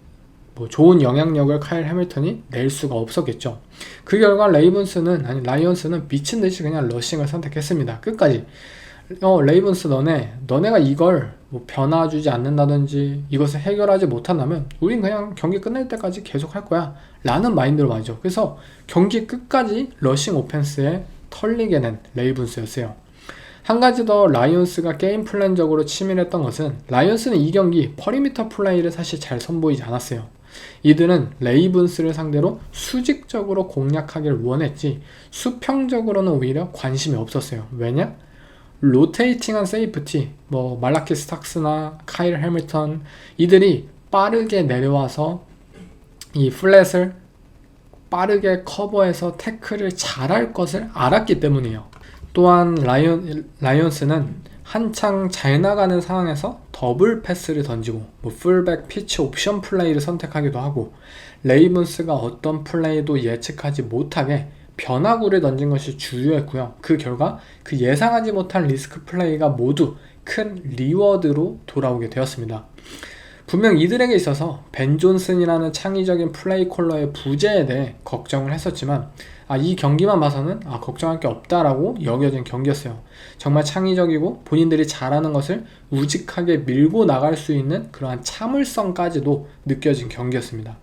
뭐 좋은 영향력을 카일 해밀턴이 낼 수가 없었겠죠. 그 결과 라이온스는 미친듯이 그냥 러싱을 선택했습니다. 끝까지 레이븐스 너네가 이걸 뭐 변화주지 않는다든지 이것을 해결하지 못한다면 우린 그냥 경기 끝날 때까지 계속 할 거야 라는 마인드로 말이죠. 그래서 경기 끝까지 러싱 오펜스에 털리게 된 레이븐스였어요. 한 가지 더 라이온스가 게임 플랜적으로 치밀했던 것은 라이온스는 이 경기 퍼리미터 플레이를 사실 잘 선보이지 않았어요. 이들은 레이븐스를 상대로 수직적으로 공략하기를 원했지 수평적으로는 오히려 관심이 없었어요. 왜냐? 로테이팅한 세이프티, 뭐 말라키 스탁스나 카일 해밀턴 이들이 빠르게 내려와서 이 플랫을 빠르게 커버해서 태클을 잘할 것을 알았기 때문이에요. 또한 라이온스는 한창 잘 나가는 상황에서 더블 패스를 던지고 뭐 풀백 피치 옵션 플레이를 선택하기도 하고 레이븐스가 어떤 플레이도 예측하지 못하게 변화구를 던진 것이 주요했고요. 그 결과 그 예상하지 못한 리스크 플레이가 모두 큰 리워드로 돌아오게 되었습니다. 분명 이들에게 있어서 벤 존슨이라는 창의적인 플레이 콜러의 부재에 대해 걱정을 했었지만 이 경기만 봐서는 걱정할 게 없다라고 여겨진 경기였어요. 정말 창의적이고 본인들이 잘하는 것을 우직하게 밀고 나갈 수 있는 그러한 참을성까지도 느껴진 경기였습니다.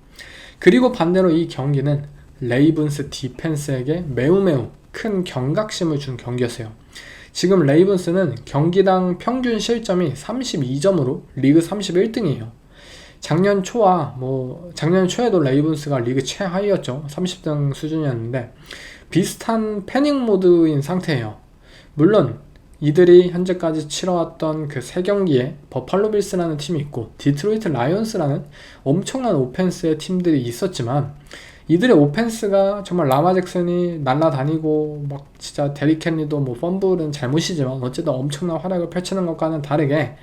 그리고 반대로 이 경기는 레이븐스 디펜스에게 매우 큰 경각심을 준 경기였어요. 지금 레이븐스는 경기당 평균 실점이 32점으로 리그 31등이에요. 작년 초에도 레이븐스가 리그 최하위였죠. 30등 수준이었는데 비슷한 패닉 모드인 상태예요. 물론 이들이 현재까지 치러왔던 그 세 경기에 버팔로 빌스라는 팀이 있고 디트로이트 라이온스라는 엄청난 오펜스의 팀들이 있었지만 이들의 오펜스가 정말 라마 잭슨이 날아다니고 막 진짜 데릭 헨리도 뭐 펌블은 잘못이지만 어쨌든 엄청난 활약을 펼치는 것과는 다르게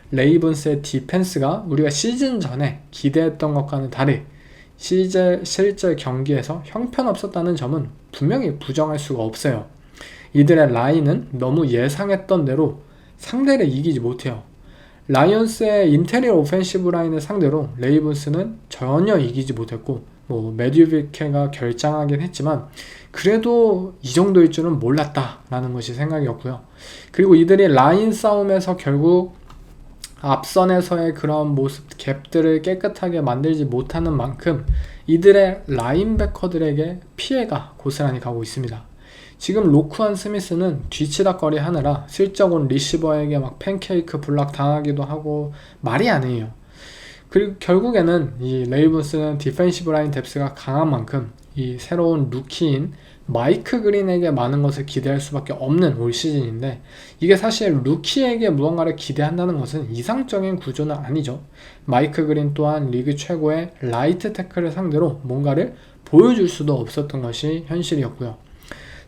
레이븐스의 디펜스가 우리가 시즌 전에 기대했던 것과는 다르게 실제 경기에서 형편없었다는 점은 분명히 부정할 수가 없어요. 이들의 라인은 너무 예상했던 대로 상대를 이기지 못해요. 라이온스의 인테리어 오펜시브 라인을 상대로 레이븐스는 전혀 이기지 못했고 메듀비케가 결장하긴 했지만 그래도 이 정도일 줄은 몰랐다라는 것이 생각이었고요. 그리고 이들이 라인 싸움에서 결국 앞선에서의 그런 모습 갭들을 깨끗하게 만들지 못하는 만큼 이들의 라인베커들에게 피해가 고스란히 가고 있습니다. 지금 로쿠안 스미스는 뒤치다거리 하느라 슬쩍 온 리시버에게 막 팬케이크 블락 당하기도 하고 말이 아니에요. 그리고 결국에는 이 레이븐스는 디펜시브 라인 뎁스가 강한 만큼 이 새로운 루키인 마이크 그린에게 많은 것을 기대할 수밖에 없는 올 시즌인데 이게 사실 루키에게 무언가를 기대한다는 것은 이상적인 구조는 아니죠. 마이크 그린 또한 리그 최고의 라이트 태클을 상대로 뭔가를 보여줄 수도 없었던 것이 현실이었고요.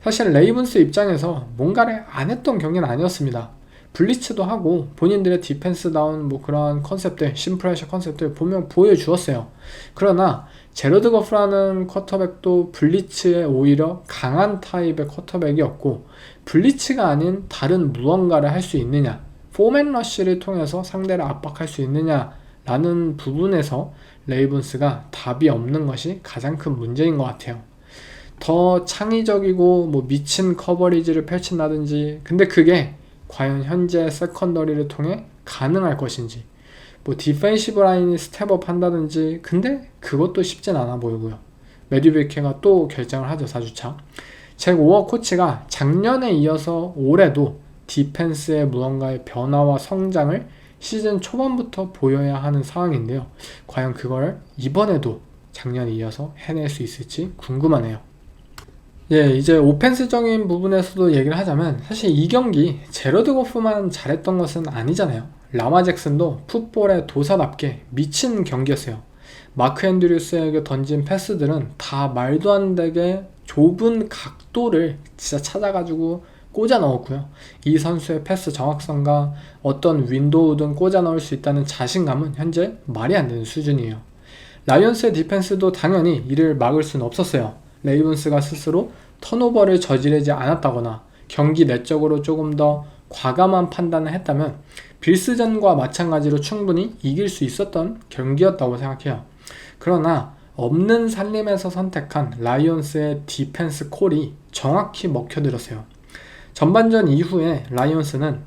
사실 레이븐스 입장에서 뭔가를 안 했던 경기는 아니었습니다. 블리츠도 하고 본인들의 디펜스다운 뭐 그런 컨셉들, 심프레셔 컨셉들 보면 보여주었어요. 그러나 제러드 거프라는 쿼터백도 블리츠에 오히려 강한 타입의 쿼터백이었고, 블리츠가 아닌 다른 무언가를 할 수 있느냐, 포맨 러쉬를 통해서 상대를 압박할 수 있느냐 라는 부분에서 레이븐스가 답이 없는 것이 가장 큰 문제인 것 같아요. 더 창의적이고 뭐 미친 커버리지를 펼친다든지, 근데 그게 과연 현재 세컨더리를 통해 가능할 것인지, 뭐 디펜시브 라인이 스텝업 한다든지, 근데 그것도 쉽진 않아 보이고요. 매튜 베케가 또 결정을 하죠, 4주차. 잭 오어 코치가 작년에 이어서 올해도 디펜스의 무언가의 변화와 성장을 시즌 초반부터 보여야 하는 상황인데요. 과연 그걸 이번에도 작년에 이어서 해낼 수 있을지 궁금하네요. 예, 이제 오펜스적인 부분에서도 얘기를 하자면, 사실 이 경기 제러드 거프만 잘했던 것은 아니잖아요. 라마 잭슨도 풋볼의 도사답게 미친 경기였어요. 마크 앤드류스에게 던진 패스들은 다 말도 안 되게 좁은 각도를 진짜 찾아가지고 꽂아 넣었고요. 이 선수의 패스 정확성과 어떤 윈도우든 꽂아 넣을 수 있다는 자신감은 현재 말이 안 되는 수준이에요. 라이온스의 디펜스도 당연히 이를 막을 수는 없었어요. 레이븐스가 스스로 턴오버를 저지르지 않았다거나 경기 내적으로 조금 더 과감한 판단을 했다면 빌스전과 마찬가지로 충분히 이길 수 있었던 경기였다고 생각해요. 그러나 없는 살림에서 선택한 라이온스의 디펜스 콜이 정확히 먹혀들었어요. 전반전 이후에 라이온스는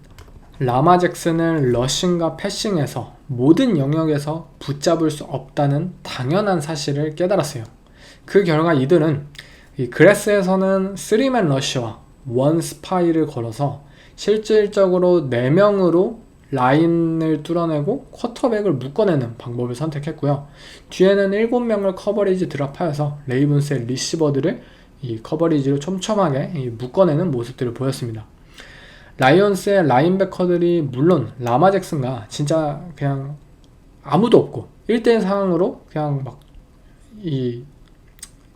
라마 잭슨을 러싱과 패싱에서 모든 영역에서 붙잡을 수 없다는 당연한 사실을 깨달았어요. 그 결과 이들은 이 그래스에서는 3맨 러쉬와 1 스파이를 걸어서 실질적으로 4명으로 라인을 뚫어내고 쿼터백을 묶어내는 방법을 선택했고요. 뒤에는 7명을 커버리지 드랍하여서 레이븐스의 리시버들을 이 커버리지로 촘촘하게 묶어내는 모습들을 보였습니다. 라이온스의 라인베커들이 물론 라마 잭슨과 진짜 그냥 아무도 없고 1대1 상황으로 그냥 막 이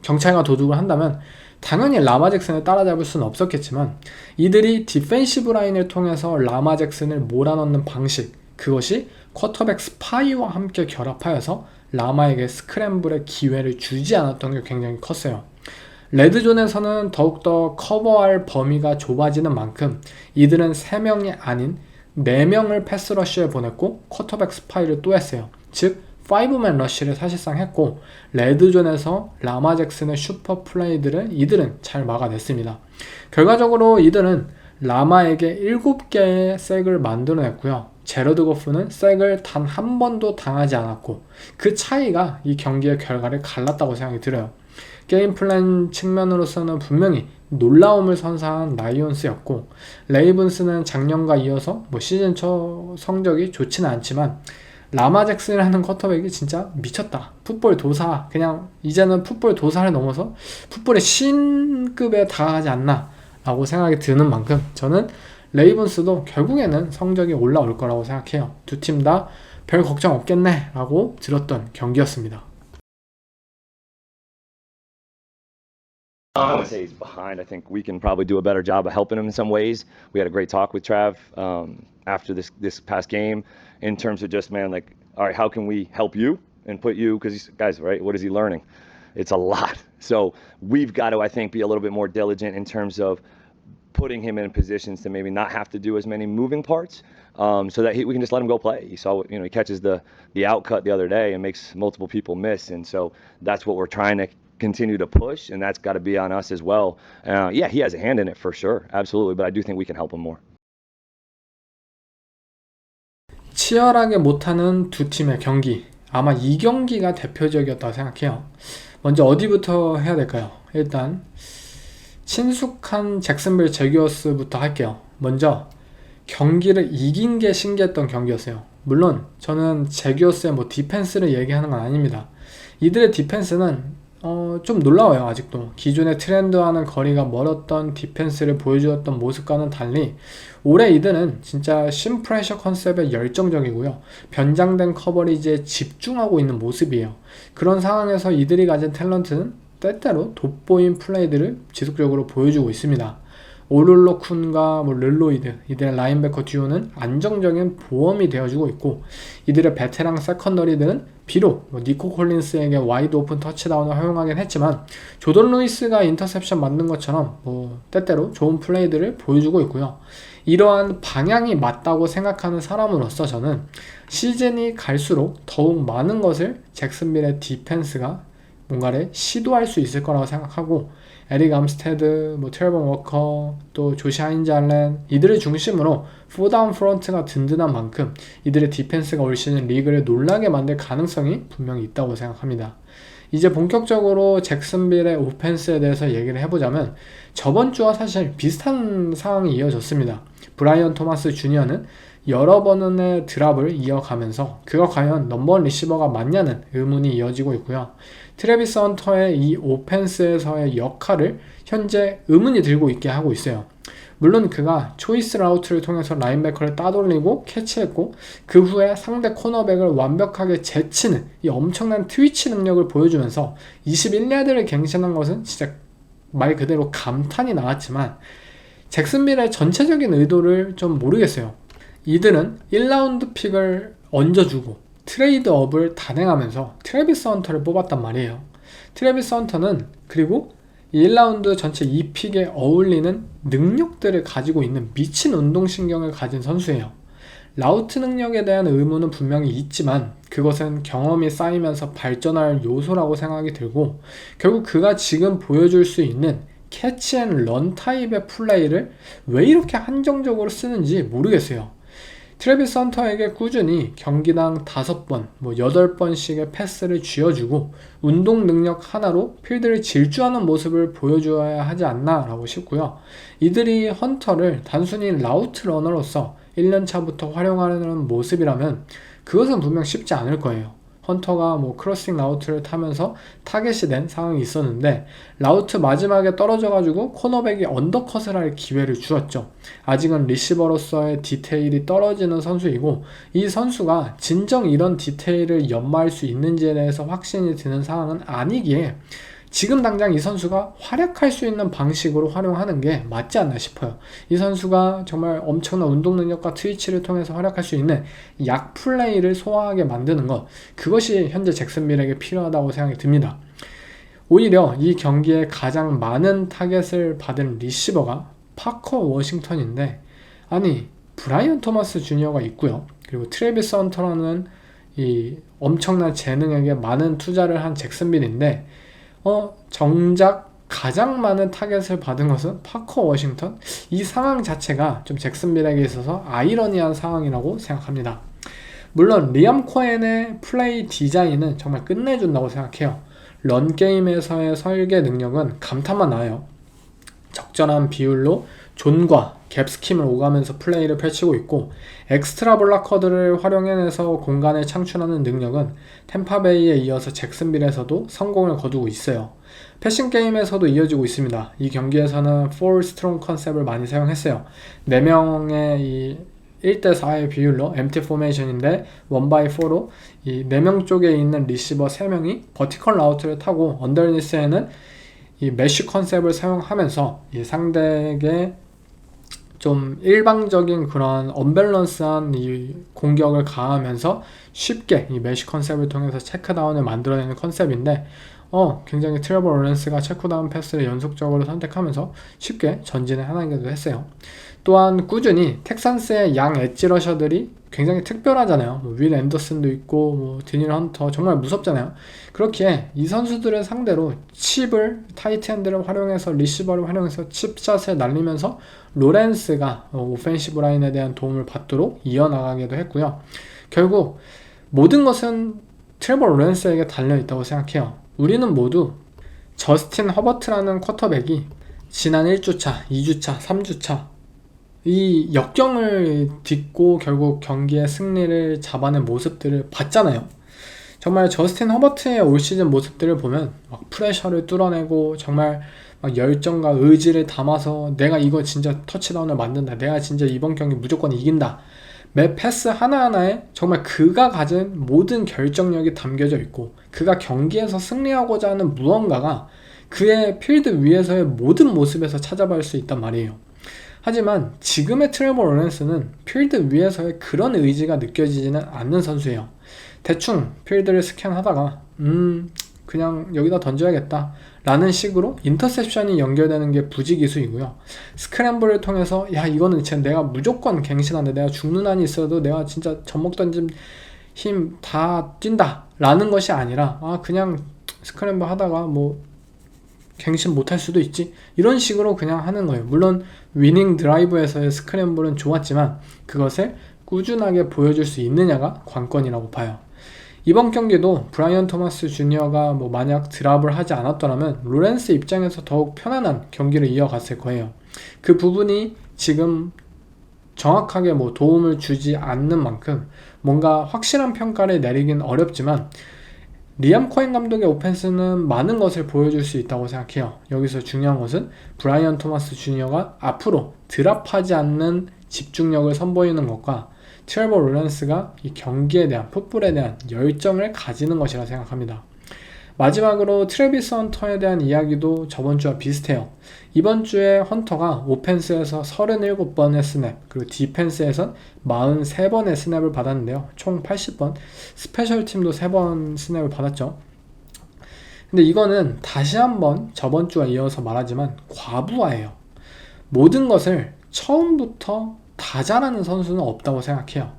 경찰과 도둑을 한다면 당연히 라마 잭슨을 따라잡을 수는 없었겠지만, 이들이 디펜시브 라인을 통해서 라마 잭슨을 몰아넣는 방식, 그것이 쿼터백 스파이와 함께 결합하여서 라마에게 스크램블의 기회를 주지 않았던 게 굉장히 컸어요. 레드존에서는 더욱더 커버할 범위가 좁아지는 만큼 이들은 3명이 아닌 4명을 패스러쉬에 보냈고 쿼터백 스파이를 또 했어요. 즉 5맨 러쉬를 사실상 했고, 레드존에서 라마 잭슨의 슈퍼 플레이들을 이들은 잘 막아냈습니다. 결과적으로 이들은 라마에게 7개의 색을 만들어냈고요. 제러드 거프는 색을 단 한 번도 당하지 않았고, 그 차이가 이 경기의 결과를 갈랐다고 생각이 들어요. 게임 플랜 측면으로서는 분명히 놀라움을 선사한 라이온스였고, 레이븐스는 작년과 이어서 뭐 시즌 초 성적이 좋지는 않지만 라마 잭슨이라는 쿼터백이 진짜 미쳤다. 풋볼 도사, 그냥 이제는 풋볼 도사를 넘어서 풋볼의 신급에 다가가지 않나 라고 생각이 드는 만큼 저는 레이븐스도 결국에는 성적이 올라올 거라고 생각해요. 두 팀 다 별 걱정 없겠네 라고 들었던 경기였습니다. I wouldn't say he's behind. I think we can probably do a better job of helping him in some ways. We had a great talk with Trav after this past game in terms of just, man, like, all right, how can we help you and put you, because guys, right, what is he learning? It's a lot. So we've got to, I think, be a little bit more diligent in terms of putting him in positions to maybe not have to do as many moving parts, so that we can just let him go play. You saw, he catches the out cut the other day and makes multiple people miss, and so that's what we're trying to continue to push, and that's got to be on us as well. Yeah, he has a hand in it for sure, absolutely, but I do think we can help him more. 치열하게 못하는 두 팀의 경기, 아마 이 경기가 대표적이었다고 생각해요. 먼저 어디부터 해야 될까요? 일단 친숙한 잭슨빌 제규어스부터 할게요. 먼저 경기를 이긴 게 신기했던 경기였어요. 물론 저는 제규어스의 뭐 디펜스를 얘기하는 건 아닙니다. 이들의 디펜스는 좀 놀라워요. 아직도 기존의 트렌드와는 거리가 멀었던 디펜스를 보여주었던 모습과는 달리 올해 이들은 진짜 심프레셔 컨셉에 열정적이고요. 변장된 커버리지에 집중하고 있는 모습이에요. 그런 상황에서 이들이 가진 탤런트는 때때로 돋보인 플레이들을 지속적으로 보여주고 있습니다. 오룰로쿤과 뭐 르로이드 이들의 라인베커 듀오는 안정적인 보험이 되어주고 있고, 이들의 베테랑 세컨더리들은 비록 뭐 니코 콜린스에게 와이드 오픈 터치다운을 허용하긴 했지만 조던 루이스가 인터셉션 만든 것처럼 뭐 때때로 좋은 플레이들을 보여주고 있고요. 이러한 방향이 맞다고 생각하는 사람으로서 저는 시즌이 갈수록 더욱 많은 것을 잭슨빌의 디펜스가 뭔가를 시도할 수 있을 거라고 생각하고, 에릭 암스테드, 뭐 트레버 워커, 또 조시 하인즈 알렌 이들을 중심으로 4다운 프런트가 든든한 만큼 이들의 디펜스가 올 시즌 리그를 놀라게 만들 가능성이 분명히 있다고 생각합니다. 이제 본격적으로 잭슨빌의 오펜스에 대해서 얘기를 해보자면, 저번 주와 사실 비슷한 상황이 이어졌습니다. 브라이언 토마스 주니어는 여러 번의 드랍을 이어가면서 그가 과연 넘버원 리시버가 맞냐는 의문이 이어지고 있고요. 트래비스 헌터의 이 오펜스에서의 역할을 현재 의문이 들고 있게 하고 있어요. 물론 그가 초이스 라우트를 통해서 라인베커를 따돌리고 캐치했고, 그 후에 상대 코너백을 완벽하게 제치는 이 엄청난 트위치 능력을 보여주면서 21야드를 갱신한 것은 진짜 말 그대로 감탄이 나왔지만, 잭슨빌의 전체적인 의도를 좀 모르겠어요. 이들은 1라운드 픽을 얹어주고 트레이드업을 단행하면서 트래비스 헌터를 뽑았단 말이에요. 트래비스 헌터는 그리고 1라운드 전체 2픽에 어울리는 능력들을 가지고 있는 미친 운동신경을 가진 선수예요. 라우트 능력에 대한 의문은 분명히 있지만 그것은 경험이 쌓이면서 발전할 요소라고 생각이 들고, 결국 그가 지금 보여줄 수 있는 캐치 앤 런 타입의 플레이를 왜 이렇게 한정적으로 쓰는지 모르겠어요. 트래비스 헌터에게 꾸준히 경기당 5번, 뭐 8번씩의 패스를 쥐어주고 운동 능력 하나로 필드를 질주하는 모습을 보여줘야 하지 않나 라고 싶고요. 이들이 헌터를 단순히 라우트 러너로서 1년차부터 활용하려는 모습이라면 그것은 분명 쉽지 않을 거예요. 헌터가 뭐 크로싱 라우트를 타면서 타겟이 된 상황이 있었는데 라우트 마지막에 떨어져가지고 코너백이 언더컷을 할 기회를 주었죠. 아직은 리시버로서의 디테일이 떨어지는 선수이고, 이 선수가 진정 이런 디테일을 연마할 수 있는지에 대해서 확신이 드는 상황은 아니기에 지금 당장 이 선수가 활약할 수 있는 방식으로 활용하는 게 맞지 않나 싶어요. 이 선수가 정말 엄청난 운동 능력과 트위치를 통해서 활약할 수 있는 약 플레이를 소화하게 만드는 것, 그것이 현재 잭슨빌에게 필요하다고 생각이 듭니다. 오히려 이 경기에 가장 많은 타겟을 받은 리시버가 파커 워싱턴인데, 아니 브라이언 토마스 주니어가 있고요. 그리고 트래비스 헌터라는 이 엄청난 재능에게 많은 투자를 한 잭슨빌인데 정작 가장 많은 타겟을 받은 것은 파커 워싱턴? 이 상황 자체가 좀 잭슨빌에게 있어서 아이러니한 상황이라고 생각합니다. 물론 리암 코엔의 플레이 디자인은 정말 끝내준다고 생각해요. 런게임에서의 설계 능력은 감탄만 나요. 적절한 비율로 존과 갭 스킴을 오가면서 플레이를 펼치고 있고, 엑스트라 블락커들을 활용해내서 공간을 창출하는 능력은 템파베이에 이어서 잭슨빌에서도 성공을 거두고 있어요. 패싱 게임에서도 이어지고 있습니다. 이 경기에서는 4 스트롱 컨셉을 많이 사용했어요. 4명의 이 1대4의 비율로 MT 포메이션인데 1x4로 이 4명 쪽에 있는 리시버 3명이 버티컬 라우트를 타고 언더니스에는 이 메쉬 컨셉을 사용하면서 이 상대에게 좀 일방적인 그런 언밸런스한 이 공격을 가하면서 쉽게 이 메쉬 컨셉을 통해서 체크다운을 만들어내는 컨셉인데 굉장히 트레버 로렌스가 체크다운 패스를 연속적으로 선택하면서 쉽게 전진을 하기도 했어요. 또한 꾸준히 텍산스의 양 엣지 러셔들이 굉장히 특별하잖아요. 윌 앤더슨도 있고 뭐 드닐 헌터, 정말 무섭잖아요. 그렇기에 이 선수들을 상대로 칩을, 타이트핸드를 활용해서 리시버를 활용해서 칩샷을 날리면서 로렌스가 오펜시브 라인에 대한 도움을 받도록 이어나가기도 했고요. 결국 모든 것은 트레버 로렌스에게 달려있다고 생각해요. 우리는 모두 저스틴 허버트라는 쿼터백이 지난 1주차, 2주차, 3주차 이 역경을 딛고 결국 경기의 승리를 잡아낸 모습들을 봤잖아요. 정말 저스틴 허버트의 올 시즌 모습들을 보면 막 프레셔를 뚫어내고 정말 막 열정과 의지를 담아서 내가 이거 진짜 터치다운을 만든다, 내가 진짜 이번 경기 무조건 이긴다, 매 패스 하나하나에 정말 그가 가진 모든 결정력이 담겨져 있고 그가 경기에서 승리하고자 하는 무언가가 그의 필드 위에서의 모든 모습에서 찾아볼 수 있단 말이에요. 하지만 지금의 트레버 로렌스는 필드 위에서의 그런 의지가 느껴지지는 않는 선수예요. 대충 필드를 스캔하다가 그냥 여기다 던져야겠다 라는 식으로 인터셉션이 연결되는 게 부지기수이고요. 스크램블을 통해서 야 이거는 진짜 내가 무조건 갱신한데 내가 죽는 한이 있어도 내가 진짜 접목 던짐 힘 다 뛴다 라는 것이 아니라 그냥 스크램블 하다가 뭐 갱신 못할 수도 있지 이런 식으로 그냥 하는 거예요. 물론 위닝 드라이브에서의 스크램블은 좋았지만 그것을 꾸준하게 보여줄 수 있느냐가 관건이라고 봐요. 이번 경기도 브라이언 토마스 주니어가 뭐 만약 드랍을 하지 않았더라면 로렌스 입장에서 더욱 편안한 경기를 이어갔을 거예요. 그 부분이 지금 정확하게 뭐 도움을 주지 않는 만큼 뭔가 확실한 평가를 내리긴 어렵지만 리암 코엔 감독의 오펜스는 많은 것을 보여줄 수 있다고 생각해요. 여기서 중요한 것은 브라이언 토마스 주니어가 앞으로 드랍하지 않는 집중력을 선보이는 것과 트레버 로렌스가 이 경기에 대한 풋볼에 대한 열정을 가지는 것이라 생각합니다. 마지막으로 트래비스 헌터에 대한 이야기도 저번 주와 비슷해요. 이번 주에 헌터가 오펜스에서 37번의 스냅, 그리고 디펜스에선 43번의 스냅을 받았는데요. 총 80번, 스페셜팀도 3번 스냅을 받았죠. 근데 이거는 다시 한번 저번 주와 이어서 말하지만 과부하예요. 모든 것을 처음부터 다 잘하는 선수는 없다고 생각해요.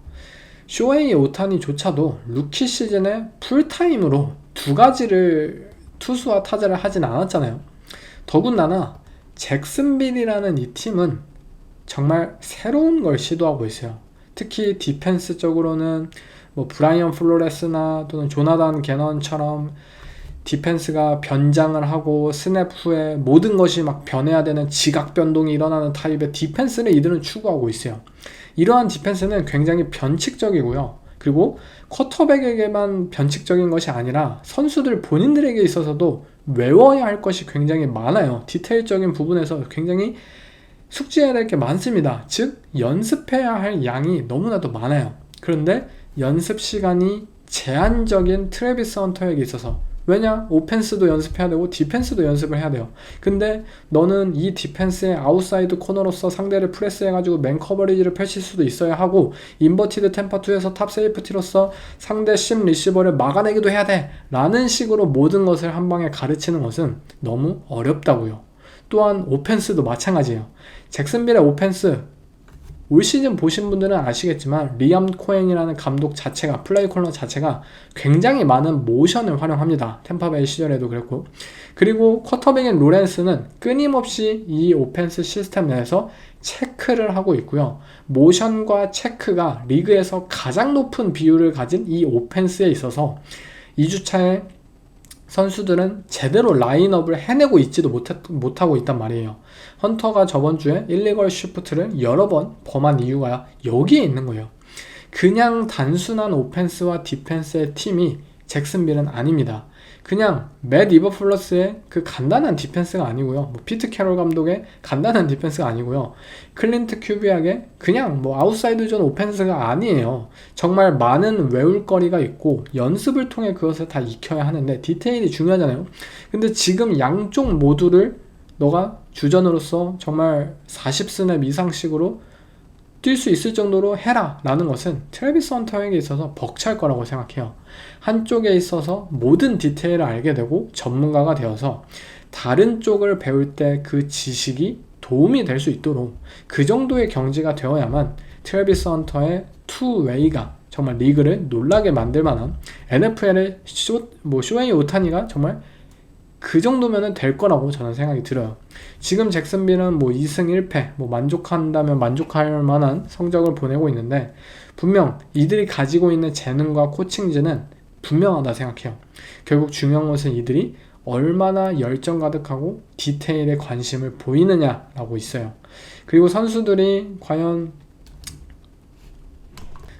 쇼헤이 오타니조차도 루키 시즌에 풀타임으로 2가지를 투수와 타자를 하진 않았잖아요. 더군다나 잭슨빌이라는 이 팀은 정말 새로운 걸 시도하고 있어요. 특히 디펜스적으로는 뭐 브라이언 플로레스나 또는 조나단 게넌처럼 디펜스가 변장을 하고 스냅 후에 모든 것이 막 변해야 되는 지각 변동이 일어나는 타입의 디펜스를 이들은 추구하고 있어요. 이러한 디펜스는 굉장히 변칙적이고요. 그리고 쿼터백에게만 변칙적인 것이 아니라 선수들 본인들에게 있어서도 외워야 할 것이 굉장히 많아요. 디테일적인 부분에서 굉장히 숙지해야 될 게 많습니다. 즉 연습해야 할 양이 너무나도 많아요. 그런데 연습 시간이 제한적인 트래비스 헌터에게 있어서 왜냐? 오펜스도 연습해야 되고 디펜스도 연습을 해야 돼요. 근데 너는 이 디펜스의 아웃사이드 코너로서 상대를 프레스해가지고 맨 커버리지를 펼칠 수도 있어야 하고 인버티드 템파2에서 탑 세이프티로서 상대 심 리시버를 막아내기도 해야 돼 라는 식으로 모든 것을 한 방에 가르치는 것은 너무 어렵다고요. 또한 오펜스도 마찬가지예요. 잭슨빌의 오펜스 올 시즌 보신 분들은 아시겠지만 리암 코엔이라는 감독 자체가 플레이 콜러 자체가 굉장히 많은 모션을 활용합니다. 템파베이 시절에도 그랬고 그리고 쿼터백인 로렌스는 끊임없이 이 오펜스 시스템 내에서 체크를 하고 있고요. 모션과 체크가 리그에서 가장 높은 비율을 가진 이 오펜스에 있어서 2주차에 선수들은 제대로 라인업을 해내고 있지도 못하고 있단 말이에요. 헌터가 저번 주에 일리걸 쉬프트를 여러 번 범한 이유가 여기에 있는 거예요. 그냥 단순한 오펜스와 디펜스의 팀이 잭슨빌은 아닙니다. 그냥 맷 이버플러스의 그 간단한 디펜스가 아니고요. 뭐 피트 캐롤 감독의 간단한 디펜스가 아니고요. 클린트 큐비악의 그냥 뭐 아웃사이드 존 오펜스가 아니에요. 정말 많은 외울 거리가 있고 연습을 통해 그것을 다 익혀야 하는데 디테일이 중요하잖아요. 근데 지금 양쪽 모두를 너가 주전으로서 정말 40스냅 이상씩으로 뛸 수 있을 정도로 해라 라는 것은 트래비스 헌터에게 있어서 벅찰 거라고 생각해요. 한쪽에 있어서 모든 디테일을 알게 되고 전문가가 되어서 다른 쪽을 배울 때 그 지식이 도움이 될 수 있도록 그 정도의 경지가 되어야만 트래비스 헌터의 투웨이가 정말 리그를 놀라게 만들 만한 NFL의 쇼헤이 오타니가 정말 그 정도면은 될 거라고 저는 생각이 들어요. 지금 잭슨빌은 뭐 2승 1패 뭐 만족한다면 만족할 만한 성적을 보내고 있는데 분명 이들이 가지고 있는 재능과 코칭진은 분명하다 생각해요. 결국 중요한 것은 이들이 얼마나 열정 가득하고 디테일에 관심을 보이느냐라고 있어요. 그리고 선수들이 과연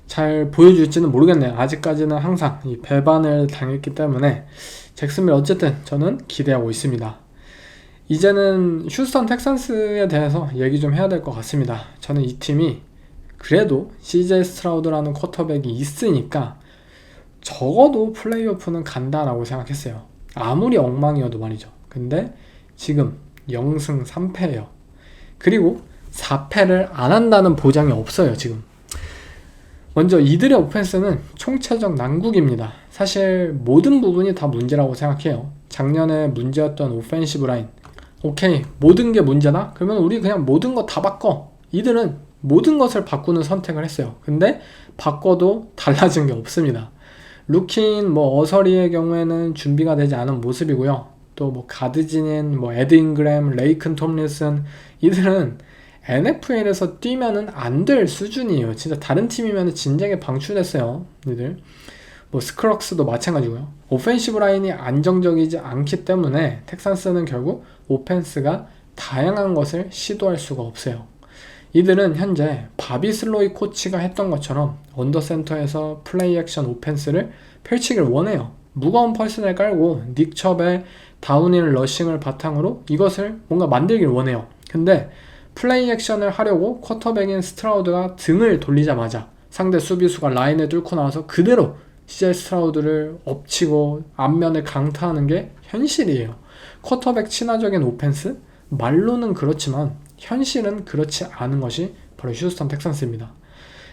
잘 보여줄지는 모르겠네요. 아직까지는 항상 이 배반을 당했기 때문에 잭슨빌 어쨌든 저는 기대하고 있습니다. 이제는 휴스턴 텍산스에 대해서 얘기 좀 해야 될 것 같습니다. 저는 이 팀이 그래도 CJ 스트라우드라는 쿼터백이 있으니까 적어도 플레이오프는 간다라고 생각했어요. 아무리 엉망이어도 말이죠. 근데 지금 0승 3패예요. 그리고 4패를 안 한다는 보장이 없어요, 지금. 먼저 이들의 오펜스는 총체적 난국입니다. 사실 모든 부분이 다 문제라고 생각해요. 작년에 문제였던 오펜시브 라인. 오케이, 모든 게 문제다? 그러면 우리 그냥 모든 거 다 바꿔. 이들은 모든 것을 바꾸는 선택을 했어요. 근데 바꿔도 달라진 게 없습니다. 루키인 어서리의 경우에는 준비가 되지 않은 모습이고요. 또 가드진인 에드 잉그램, 레이큰 톰린슨, 이들은 NFL에서 뛰면은 안 될 수준이에요. 진짜 다른 팀이면 진작에 방출됐어요. 이들. 스크럭스도 마찬가지고요. 오펜시브 라인이 안정적이지 않기 때문에 텍산스는 결국 오펜스가 다양한 것을 시도할 수가 없어요. 이들은 현재 바비 슬로이 코치가 했던 것처럼 언더센터에서 플레이 액션 오펜스를 펼치길 원해요. 무거운 펄슨을 깔고 닉 첩의 다운힐 러싱을 바탕으로 이것을 뭔가 만들길 원해요. 근데 플레이 액션을 하려고 쿼터백인 스트라우드가 등을 돌리자마자 상대 수비수가 라인을 뚫고 나와서 그대로 CJ 스트라우드를 엎치고 앞면을 강타하는 게 현실이에요. 쿼터백 친화적인 오펜스? 말로는 그렇지만 현실은 그렇지 않은 것이 바로 휴스턴 텍산스입니다.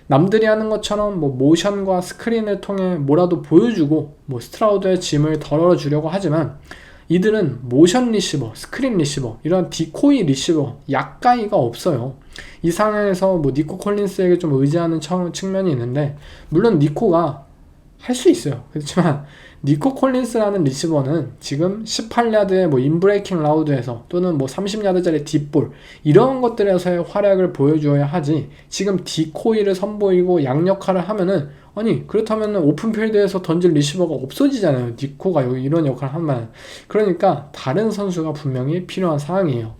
남들이 하는 것처럼 모션과 스크린을 통해 뭐라도 보여주고 스트라우드의 짐을 덜어주려고 하지만 이들은 모션 리시버, 스크린 리시버, 이런 디코이 리시버, 약가이가 없어요. 이 상황에서 니코 콜린스에게 좀 의지하는 측면이 있는데, 물론 니코가 할 수 있어요. 그렇지만 니코 콜린스라는 리시버는 지금 18야드의 인브레이킹 라우드에서 또는 30야드짜리 딥볼 이런 것들에서의 활약을 보여줘야 하지, 지금 디코이를 선보이고 양역할을 하면은, 아니 그렇다면 오픈필드에서 던질 리시버가 없어지잖아요. 니코가 여기 이런 역할을 하면. 그러니까 다른 선수가 분명히 필요한 상황이에요.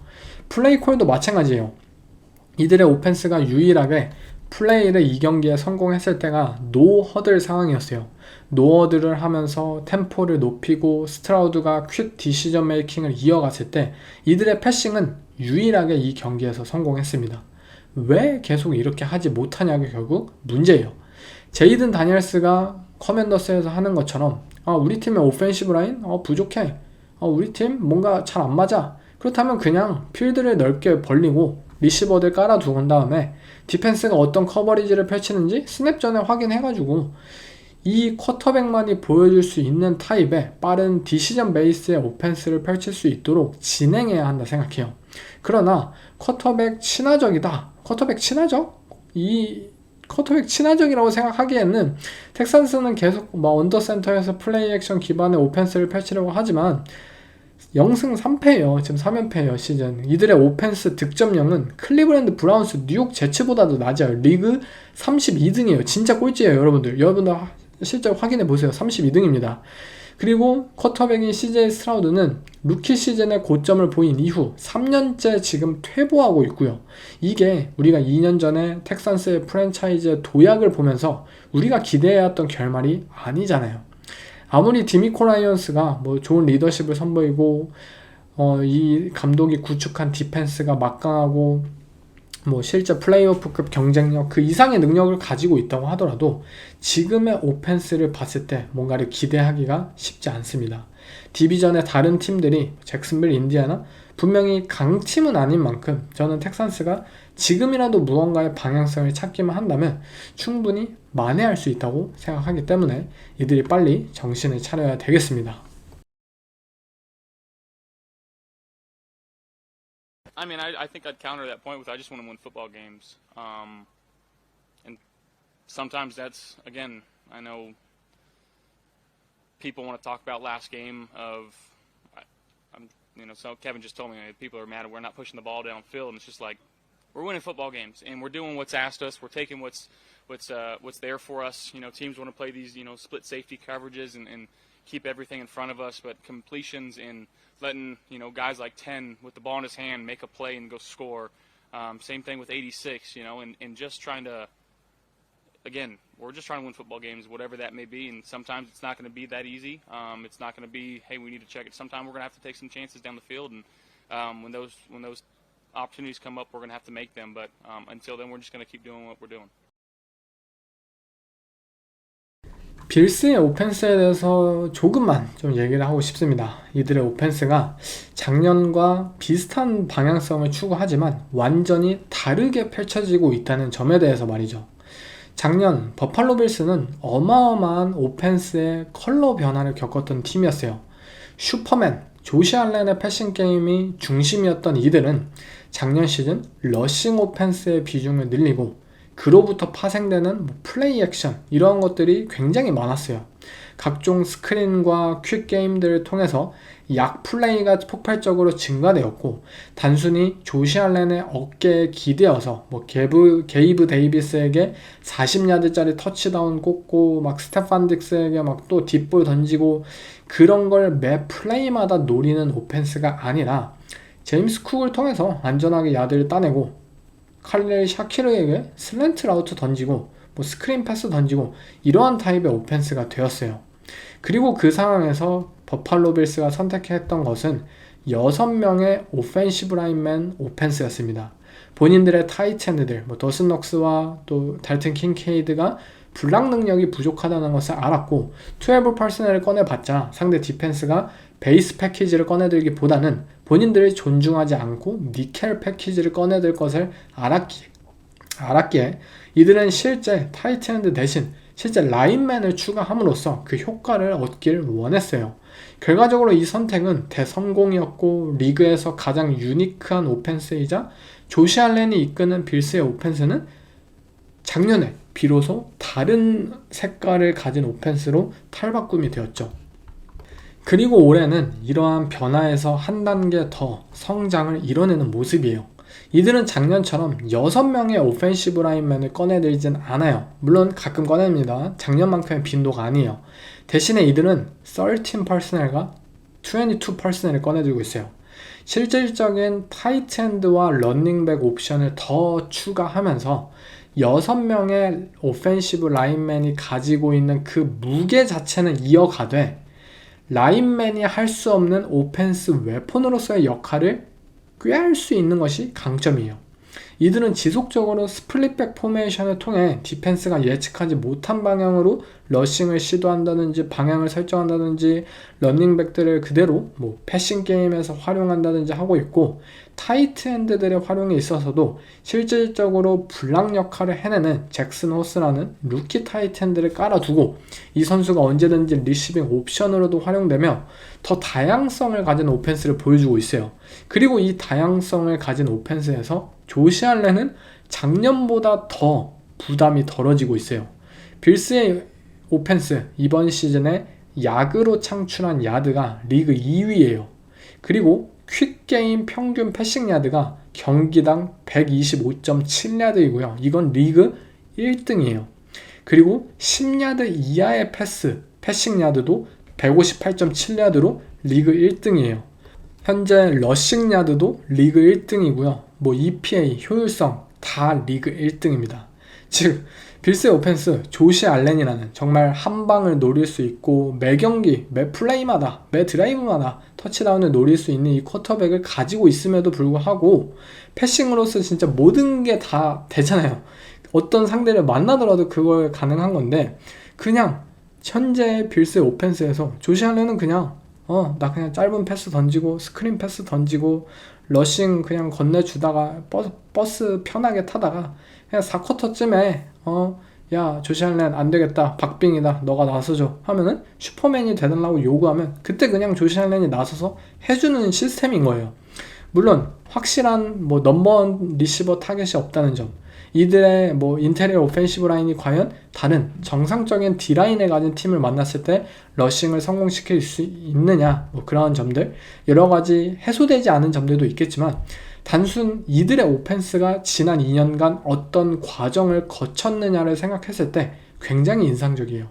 플레이 콜도 마찬가지예요. 이들의 오펜스가 유일하게 플레이를 이 경기에 성공했을 때가 노 허들 상황이었어요. 노 허들을 하면서 템포를 높이고 스트라우드가 퀵 디시전 메이킹을 이어갔을 때 이들의 패싱은 유일하게 이 경기에서 성공했습니다. 왜 계속 이렇게 하지 못하냐가 결국 문제예요. 제이든 다니엘스가 커맨더스에서 하는 것처럼 우리 팀의 오펜시브 라인 부족해. 우리 팀 뭔가 잘 안 맞아. 그렇다면 그냥 필드를 넓게 벌리고 리시버들 깔아두은 다음에 디펜스가 어떤 커버리지를 펼치는지 스냅 전에 확인해가지고 이 쿼터백만이 보여줄 수 있는 타입의 빠른 디시전 베이스의 오펜스를 펼칠 수 있도록 진행해야 한다 생각해요. 그러나 쿼터백 친화적이다. 쿼터백 친화적? 이 쿼터백 친화적이라고 생각하기에는 텍산스는 계속 언더센터에서 플레이 액션 기반의 오펜스를 펼치려고 하지만 0승 3패예요. 지금 3연패예요, 시즌. 이들의 오펜스 득점력은 클리브랜드 브라운스, 뉴욕 제츠보다도 낮아요. 리그 32등이에요. 진짜 꼴찌예요, 여러분들. 여러분들 실제로 확인해 보세요. 32등입니다. 그리고 쿼터백인 CJ 스트라우드는 루키 시즌에 고점을 보인 이후 3년째 지금 퇴보하고 있고요. 이게 우리가 2년 전에 텍산스의 프랜차이즈의 도약을 보면서 우리가 기대해왔던 결말이 아니잖아요. 아무리 디미코 라이언스가 좋은 리더십을 선보이고 이 감독이 구축한 디펜스가 막강하고 실제 플레이오프급 경쟁력 그 이상의 능력을 가지고 있다고 하더라도 지금의 오펜스를 봤을 때 뭔가를 기대하기가 쉽지 않습니다. 디비전의 다른 팀들이 잭슨빌, 인디애나 분명히 강팀은 아닌 만큼 저는 텍산스가 지금이라도 무언가의 방향성을 찾기만 한다면 충분히 만회할 수 있다고 생각하기 때문에 이들이 빨리 정신을 차려야 되겠습니다. I mean, I think I'd counter that point with I just want to win football games. And sometimes that's, again, I know people want to talk about last game of, so Kevin just told me people are mad we're not pushing the ball downfield, and it's just like, we're winning football games, and we're doing what's asked us. We're taking what's there for us. Teams want to play these, split safety coverages and keep everything in front of us, but completions and letting, guys like 10 with the ball in his hand make a play and go score. Same thing with 86, and just trying to, again, we're just trying to win football games, whatever that may be, and sometimes it's not going to be that easy. It's not going to be, hey, we need to check it. Sometimes we're going to have to take some chances down the field, and when those opportunities come up, we're going to have to make them. But until then, we're just going to keep doing what we're doing. 빌스의 오펜스에 대해서 조금만 좀 얘기를 하고 싶습니다. 이들의 오펜스가 작년과 비슷한 방향성을 추구하지만 완전히 다르게 펼쳐지고 있다는 점에 대해서 말이죠. 작년 버팔로 빌스는 어마어마한 오펜스의 컬러 변화를 겪었던 팀이었어요. 슈퍼맨, 조시 알렌의 패싱 게임이 중심이었던 이들은 작년 시즌 러싱 오펜스의 비중을 늘리고 그로부터 파생되는 플레이 액션 이러한 것들이 굉장히 많았어요. 각종 스크린과 퀵 게임들을 통해서 약 플레이가 폭발적으로 증가되었고 단순히 조시 알렌의 어깨에 기대어서 게이브 데이비스에게 40야드짜리 터치다운 꽂고 막 스테판 딕스에게 막 또 딥볼 던지고 그런 걸 매 플레이마다 노리는 오펜스가 아니라 제임스 쿡을 통해서 안전하게 야드를 따내고 칼릴 샤키르에게 슬랜트 라우트 던지고 스크린 패스 던지고 이러한 타입의 오펜스가 되었어요. 그리고 그 상황에서 버팔로 빌스가 선택했던 것은 6명의 오펜시브 라인맨 오펜스였습니다. 본인들의 타이트엔드들 더슨 넉스와 또 달튼 킹케이드가 블락 능력이 부족하다는 것을 알았고 12 퍼스널을 꺼내봤자 상대 디펜스가 베이스 패키지를 꺼내들기보다는 본인들이 존중하지 않고 니켈 패키지를 꺼내들 것을 알았기에 이들은 실제 타이트엔드 대신 실제 라인맨을 추가함으로써 그 효과를 얻길 원했어요. 결과적으로 이 선택은 대성공이었고 리그에서 가장 유니크한 오펜스이자 조시 알렌이 이끄는 빌스의 오펜스는 작년에 비로소 다른 색깔을 가진 오펜스로 탈바꿈이 되었죠. 그리고 올해는 이러한 변화에서 한 단계 더 성장을 이뤄내는 모습이에요. 이들은 작년처럼 6명의 오펜시브 라인맨을 꺼내들진 않아요. 물론 가끔 꺼냅니다. 작년만큼의 빈도가 아니에요. 대신에 이들은 13 퍼스널과 22 퍼스널을 꺼내들고 있어요. 실질적인 타이트엔드와 런닝백 옵션을 더 추가하면서 6명의 오펜시브 라인맨이 가지고 있는 그 무게 자체는 이어가되 라인맨이 할 수 없는 오펜스 웨폰으로서의 역할을 꾀할 수 있는 것이 강점이에요. 이들은 지속적으로 스플릿백 포메이션을 통해 디펜스가 예측하지 못한 방향으로 러싱을 시도한다든지 방향을 설정한다든지 러닝백들을 그대로 패싱 게임에서 활용한다든지 하고 있고 타이트 엔드들의 활용에 있어서도 실질적으로 블락 역할을 해내는 잭슨 호스라는 루키 타이트 엔드를 깔아두고 이 선수가 언제든지 리시빙 옵션으로도 활용되며 더 다양성을 가진 오펜스를 보여주고 있어요. 그리고 이 다양성을 가진 오펜스에서 조시 알렌은 작년보다 더 부담이 덜어지고 있어요. 빌스의 오펜스 이번 시즌에 야그로 창출한 야드가 리그 2위예요. 그리고 퀵게임 평균 패싱 야드가 경기당 125.7야드이고요. 이건 리그 1등이에요. 그리고 10야드 이하의 패싱 야드도 158.7야드로 리그 1등이에요. 현재 러싱 야드도 리그 1등이고요. EPA, 효율성 다 리그 1등입니다. 즉 빌스의 오펜스 조시 알렌이라는 정말 한 방을 노릴 수 있고 매 경기, 매 플레이마다, 매 드라이브마다 터치다운을 노릴 수 있는 이 쿼터백을 가지고 있음에도 불구하고 패싱으로서 진짜 모든 게 다 되잖아요. 어떤 상대를 만나더라도 그걸 가능한 건데 그냥 현재 빌스의 오펜스에서 조시 알렌은 그냥 나 그냥 짧은 패스 던지고 스크린 패스 던지고 러싱 그냥 건네주다가 버스 편하게 타다가 그냥 4쿼터쯤에 야 조시 알렌 안되겠다 박빙이다 너가 나서줘 하면은 슈퍼맨이 되달라고 요구하면 그때 그냥 조시 알렌이 나서서 해주는 시스템인 거예요. 물론 확실한 넘버원 리시버 타겟이 없다는 점, 이들의 인테리어 오펜시브 라인이 과연 다른 정상적인 D라인에 가진 팀을 만났을 때 러싱을 성공시킬 수 있느냐 그런 점들 여러가지 해소되지 않은 점들도 있겠지만 단순 이들의 오펜스가 지난 2년간 어떤 과정을 거쳤느냐를 생각했을 때 굉장히 인상적이에요.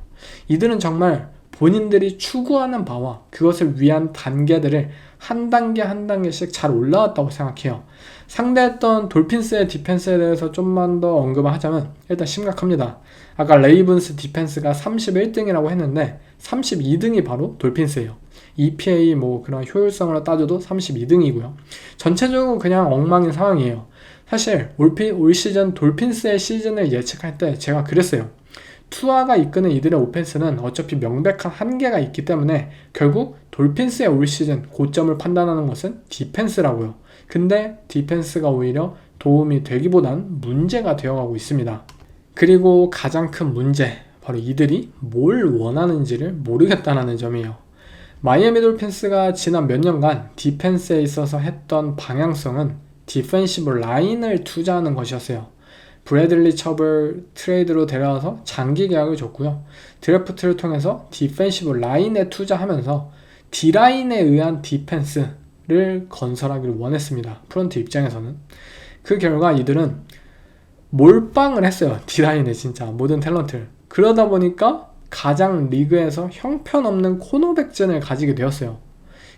이들은 정말 본인들이 추구하는 바와 그것을 위한 단계들을 한 단계 한 단계씩 잘 올라왔다고 생각해요. 상대했던 돌핀스의 디펜스에 대해서 좀만 더 언급을 하자면 일단 심각합니다. 아까 레이븐스 디펜스가 31등이라고 했는데 32등이 바로 돌핀스예요. EPA 그런 효율성으로 따져도 32등이고요. 전체적으로 그냥 엉망인 상황이에요. 사실 올 시즌 돌핀스의 시즌을 예측할 때 제가 그랬어요. 투아가 이끄는 이들의 오펜스는 어차피 명백한 한계가 있기 때문에 결국 돌핀스의 올 시즌 고점을 판단하는 것은 디펜스라고요. 근데 디펜스가 오히려 도움이 되기보단 문제가 되어가고 있습니다. 그리고 가장 큰 문제, 바로 이들이 뭘 원하는지를 모르겠다는 점이에요. 마이애미 돌핀스가 지난 몇 년간 디펜스에 있어서 했던 방향성은 디펜시브 라인을 투자하는 것이었어요. 브래들리 첩을 트레이드로 데려와서 장기 계약을 줬고요. 드래프트를 통해서 디펜시브 라인에 투자하면서 D라인에 의한 디펜스를 건설하기를 원했습니다. 프런트 입장에서는. 그 결과 이들은 몰빵을 했어요. D라인에 진짜 모든 탤런트를. 그러다 보니까 가장 리그에서 형편없는 코너백진을 가지게 되었어요.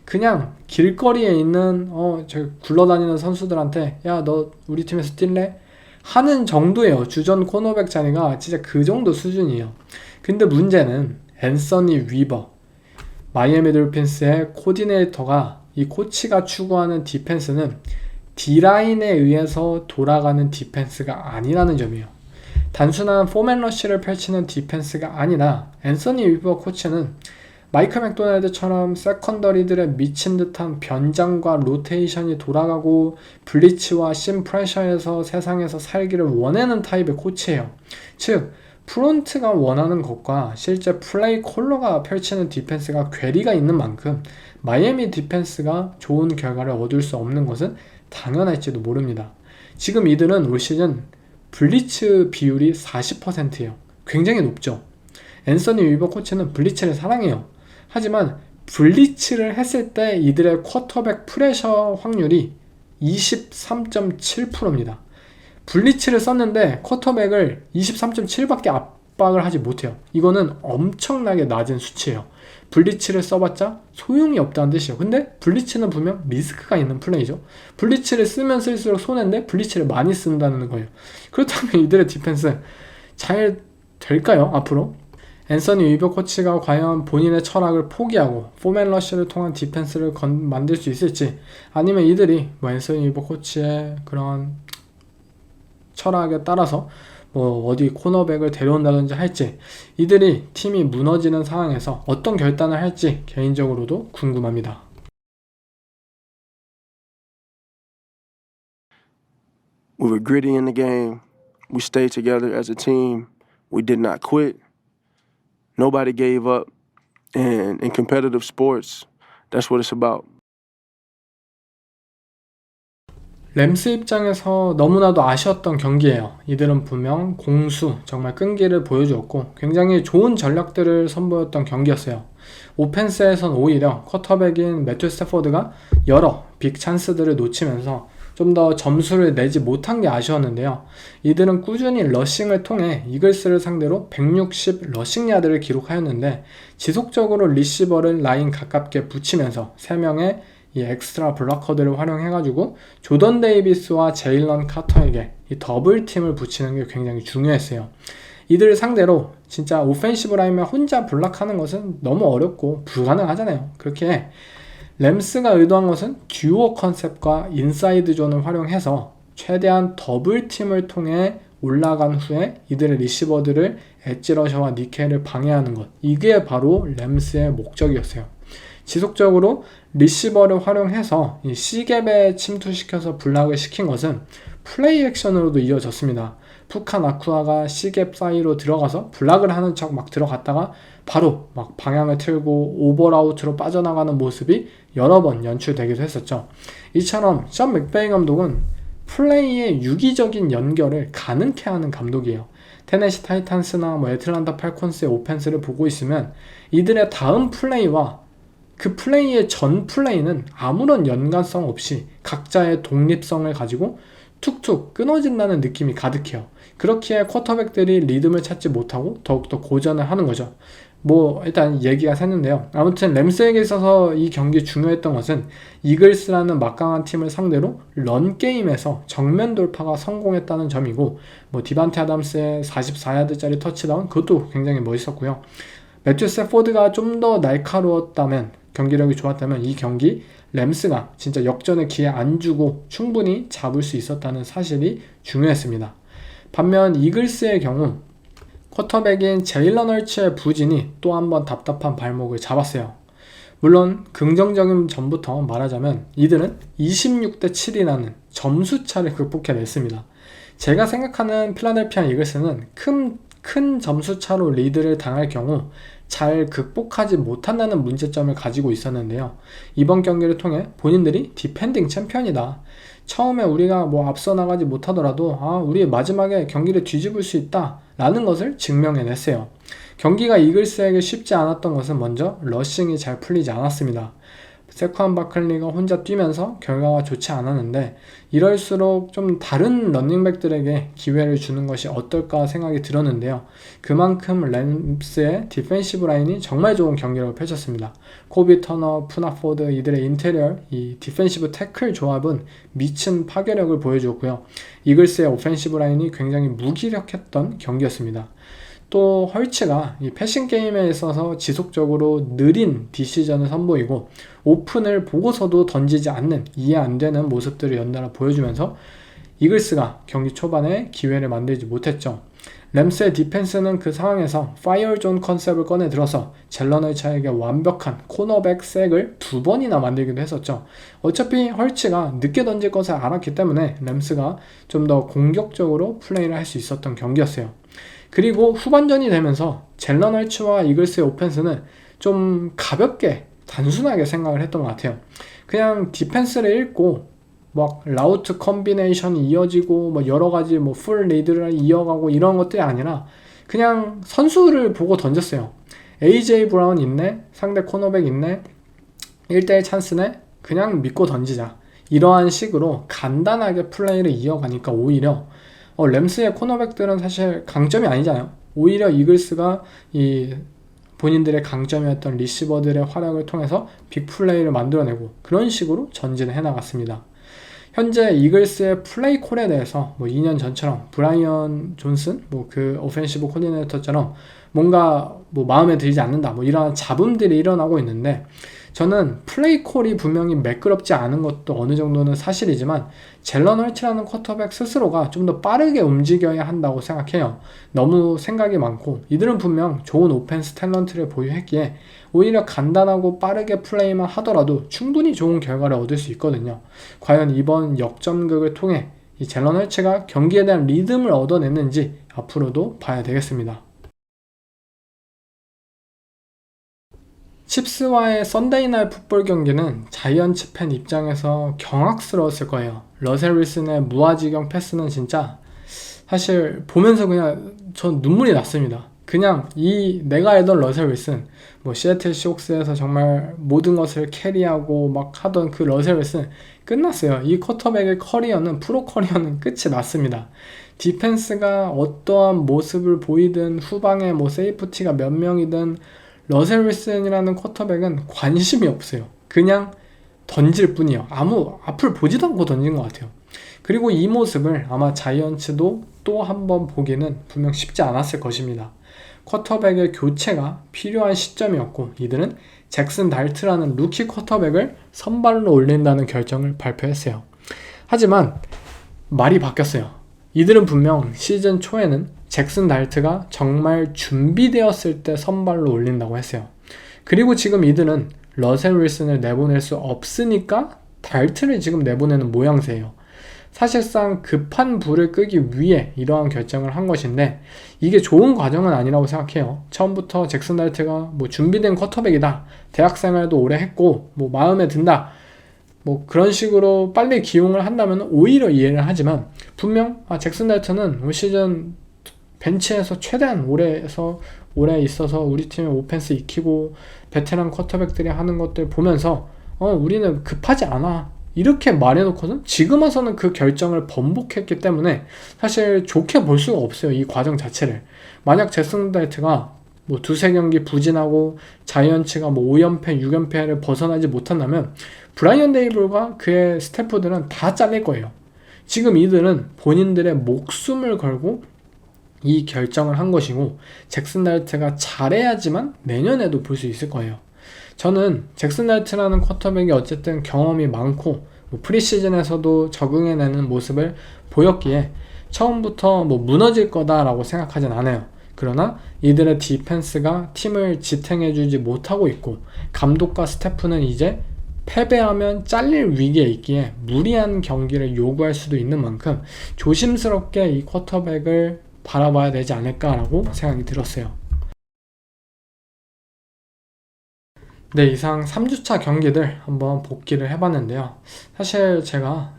그냥 길거리에 있는 저 굴러다니는 선수들한테 야, 너 우리 팀에서 뛸래? 하는 정도예요. 주전 코너백 자리가 진짜 그 정도 수준이에요. 근데 문제는 앤서니 위버, 마이애미 돌핀스의 코디네이터가, 이 코치가 추구하는 디펜스는 D라인에 의해서 돌아가는 디펜스가 아니라는 점이에요. 단순한 포맨 러쉬를 펼치는 디펜스가 아니라 앤서니 위버 코치는 마이클 맥도날드처럼 세컨더리들의 미친 듯한 변장과 로테이션이 돌아가고 블리츠와 심 프레셔에서 세상에서 살기를 원하는 타입의 코치예요. 즉 프론트가 원하는 것과 실제 플레이 콜러가 펼치는 디펜스가 괴리가 있는 만큼 마이애미 디펜스가 좋은 결과를 얻을 수 없는 것은 당연할지도 모릅니다. 지금 이들은 올 시즌 블리츠 비율이 40%예요. 굉장히 높죠. 앤서니 위버 코치는 블리츠를 사랑해요. 하지만 블리츠를 했을 때 이들의 쿼터백 프레셔 확률이 23.7%입니다. 블리츠를 썼는데 쿼터백을 23.7밖에 압박을 하지 못해요. 이거는 엄청나게 낮은 수치예요. 블리츠를 써봤자 소용이 없다는 뜻이에요. 근데 블리츠는 분명 리스크가 있는 플레이죠. 블리츠를 쓰면 쓸수록 손해인데 블리츠를 많이 쓴다는 거예요. 그렇다면 이들의 디펜스 잘 될까요? 앞으로? 앤서니 위버 코치가 과연 본인의 철학을 포기하고 포맨 러쉬를 통한 디펜스를 만들 수 있을지, 아니면 이들이 앤서니 위버 코치의 그런 철학에 따라서 어디 코너백을 데려온다든지 할지, 이들이 팀이 무너지는 상황에서 어떤 결단을 할지 개인적으로도 궁금합니다. We were gritty in the game. We stayed together as a team. We did not quit. Nobody gave up. And in competitive sports, that's what it's about. 램스 입장에서 너무나도 아쉬웠던 경기예요. 이들은 분명 공수, 정말 끈기를 보여주었고 굉장히 좋은 전략들을 선보였던 경기였어요. 오펜스에선 오히려 쿼터백인 매튜 스태포드가 여러 빅 찬스들을 놓치면서 좀 더 점수를 내지 못한 게 아쉬웠는데요. 이들은 꾸준히 러싱을 통해 이글스를 상대로 160 러싱 야드를 기록하였는데 지속적으로 리시버를 라인 가깝게 붙이면서 3명의 이 엑스트라 블러커들을 활용해가지고 조던 데이비스와 제일런 카터에게 이 더블팀을 붙이는 게 굉장히 중요했어요. 이들을 상대로 진짜 오펜시브 라인만 혼자 블락하는 것은 너무 어렵고 불가능하잖아요. 그렇게 램스가 의도한 것은 듀오 컨셉과 인사이드 존을 활용해서 최대한 더블팀을 통해 올라간 후에 이들의 리시버들을 엣지러셔와 니켈을 방해하는 것, 이게 바로 램스의 목적이었어요. 지속적으로 리시버를 활용해서 이 C갭에 침투시켜서 블락을 시킨 것은 플레이 액션으로도 이어졌습니다. 푸카 나쿠아가 C갭 사이로 들어가서 블락을 하는 척 막 들어갔다가 바로 막 방향을 틀고 오버라우트로 빠져나가는 모습이 여러 번 연출되기도 했었죠. 이처럼 션 맥베이 감독은 플레이의 유기적인 연결을 가능케 하는 감독이에요. 테네시 타이탄스나 애틀란타 팔콘스의 오펜스를 보고 있으면 이들의 다음 플레이와 그 플레이의 전 플레이는 아무런 연관성 없이 각자의 독립성을 가지고 툭툭 끊어진다는 느낌이 가득해요. 그렇기에 쿼터백들이 리듬을 찾지 못하고 더욱더 고전을 하는 거죠. 일단 얘기가 샜는데요. 아무튼 램스에게 있어서 이 경기 중요했던 것은 이글스라는 막강한 팀을 상대로 런게임에서 정면 돌파가 성공했다는 점이고, 디반테 아담스의 44야드짜리 터치다운, 그것도 굉장히 멋있었고요. 매튜 스태포드가 좀 더 날카로웠다면, 경기력이 좋았다면 이 경기 램스가 진짜 역전의 기회 안 주고 충분히 잡을 수 있었다는 사실이 중요했습니다. 반면 이글스의 경우 쿼터백인 제일런 헐츠의 부진이 또 한 번 답답한 발목을 잡았어요. 물론 긍정적인 점부터 말하자면 이들은 26대 7이라는 점수차를 극복해냈습니다. 제가 생각하는 필라델피아 이글스는 큰 점수차로 리드를 당할 경우 잘 극복하지 못한다는 문제점을 가지고 있었는데요. 이번 경기를 통해 본인들이 디펜딩 챔피언이다. 처음에 우리가 뭐 앞서 나가지 못하더라도 우리 마지막에 경기를 뒤집을 수 있다 라는 것을 증명해냈어요. 경기가 이글스에게 쉽지 않았던 것은 먼저 러싱이 잘 풀리지 않았습니다. 세쿠안 바클리가 혼자 뛰면서 결과가 좋지 않았는데 이럴수록 좀 다른 런닝백들에게 기회를 주는 것이 어떨까 생각이 들었는데요. 그만큼 램스의 디펜시브 라인이 정말 좋은 경기력을 펼쳤습니다. 코비 터너, 푸나포드 이들의 인테리어, 이 디펜시브 태클 조합은 미친 파괴력을 보여주었고요. 이글스의 오펜시브 라인이 굉장히 무기력했던 경기였습니다. 또 헐츠가 이 패싱 게임에 있어서 지속적으로 느린 디시전을 선보이고 오픈을 보고서도 던지지 않는 이해 안 되는 모습들을 연달아 보여주면서 이글스가 경기 초반에 기회를 만들지 못했죠. 램스의 디펜스는 그 상황에서 파이어 존 컨셉을 꺼내 들어서 젤런 헐츠에게 완벽한 코너백 색을 2번이나 만들기도 했었죠. 어차피 헐츠가 늦게 던질 것을 알았기 때문에 램스가 좀 더 공격적으로 플레이를 할 수 있었던 경기였어요. 그리고 후반전이 되면서 젤런 헐츠와 이글스의 오펜스는 좀 가볍게 단순하게 생각을 했던 것 같아요. 그냥 디펜스를 읽고 막 라우트 컴비네이션이 이어지고 뭐 여러가지 뭐 풀 리드를 이어가고 이런 것들이 아니라 그냥 선수를 보고 던졌어요. AJ 브라운 있네, 상대 코너백 있네, 1대1 찬스네, 그냥 믿고 던지자. 이러한 식으로 간단하게 플레이를 이어가니까 오히려 램스의 코너백들은 사실 강점이 아니잖아요. 오히려 이글스가 이 본인들의 강점이었던 리시버들의 활약을 통해서 빅플레이를 만들어내고 그런 식으로 전진을 해나갔습니다. 현재 이글스의 플레이 콜에 대해서 뭐 2년 전처럼 브라이언 존슨 그 오펜시브 코디네이터처럼 뭔가 뭐 마음에 들지 않는다 이러한 잡음들이 일어나고 있는데 저는 플레이 콜이 분명히 매끄럽지 않은 것도 어느 정도는 사실이지만 젤런 헐츠라는 쿼터백 스스로가 좀 더 빠르게 움직여야 한다고 생각해요. 너무 생각이 많고 이들은 분명 좋은 오펜스 탤런트를 보유했기에 오히려 간단하고 빠르게 플레이만 하더라도 충분히 좋은 결과를 얻을 수 있거든요. 과연 이번 역전극을 통해 이 젤런 헐츠가 경기에 대한 리듬을 얻어냈는지 앞으로도 봐야 되겠습니다. 칩스와의 썬데이 날 풋볼 경기는 자이언츠 팬 입장에서 경악스러웠을 거예요. 러셀 윌슨의 무아지경 패스는 진짜 사실 보면서 그냥 전 눈물이 났습니다. 그냥 내가 알던 러셀 윌슨 시애틀 시옥스에서 정말 모든 것을 캐리하고 막 하던 그 러셀 윌슨 끝났어요. 이 쿼터백의 커리어는 프로 커리어는 끝이 났습니다. 디펜스가 어떠한 모습을 보이든 후방에 세이프티가 몇 명이든 러셀 윌슨이라는 쿼터백은 관심이 없어요. 그냥 던질 뿐이에요. 앞을 보지도 않고 던진 것 같아요. 그리고 이 모습을 아마 자이언츠도 또 한 번 보기는 분명 쉽지 않았을 것입니다. 쿼터백의 교체가 필요한 시점이었고 이들은 잭슨 달트라는 루키 쿼터백을 선발로 올린다는 결정을 발표했어요. 하지만 말이 바뀌었어요. 이들은 분명 시즌 초에는 잭슨 달트가 정말 준비되었을 때 선발로 올린다고 했어요. 그리고 지금 이들은 러셀 윌슨을 내보낼 수 없으니까 달트를 지금 내보내는 모양새예요. 사실상 급한 불을 끄기 위해 이러한 결정을 한 것인데 이게 좋은 과정은 아니라고 생각해요. 처음부터 잭슨 달트가 준비된 쿼터백이다. 대학 생활도 오래 했고 마음에 든다. 그런 식으로 빨리 기용을 한다면 오히려 이해를 하지만 분명 잭슨 달트는 올 시즌 벤치에서 최대한 오래 있어서 우리 팀의 오펜스 익히고 베테랑 쿼터백들이 하는 것들 보면서 우리는 급하지 않아 이렇게 말해놓고는 지금 와서는 그 결정을 번복했기 때문에 사실 좋게 볼 수가 없어요. 이 과정 자체를. 만약 잭슨 달트가 두세 경기 부진하고 자이언츠가 5연패 6연패를 벗어나지 못한다면 브라이언 데이블과 그의 스태프들은 다 잘릴 거예요. 지금 이들은 본인들의 목숨을 걸고 이 결정을 한 것이고 잭슨 달트가 잘해야지만 내년에도 볼 수 있을 거예요. 저는 잭슨 달트라는 쿼터백이 어쨌든 경험이 많고 프리시즌에서도 적응해내는 모습을 보였기에 처음부터 무너질 거다라고 생각하진 않아요. 그러나 이들의 디펜스가 팀을 지탱해주지 못하고 있고 감독과 스태프는 이제 패배하면 잘릴 위기에 있기에 무리한 경기를 요구할 수도 있는 만큼 조심스럽게 이 쿼터백을 바라봐야 되지 않을까라고 생각이 들었어요. 네, 이상 3주차 경기들 한번 복기를 해봤는데요. 사실 제가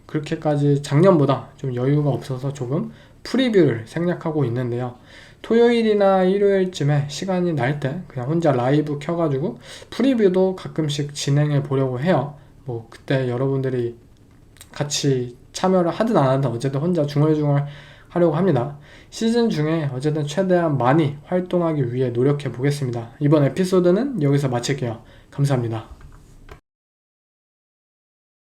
그렇게까지 작년보다 좀 여유가 없어서 조금 프리뷰를 생략하고 있는데요. 토요일이나 일요일쯤에 시간이 날 때 그냥 혼자 라이브 켜가지고 프리뷰도 가끔씩 진행해 보려고 해요. 그때 여러분들이 같이 참여를 하든 안 하든 어쨌든 혼자 중얼중얼 하려고 합니다. 시즌 중에 어쨌든 최대한 많이 활동하기 위해 노력해 보겠습니다. 이번 에피소드는 여기서 마칠게요. 감사합니다.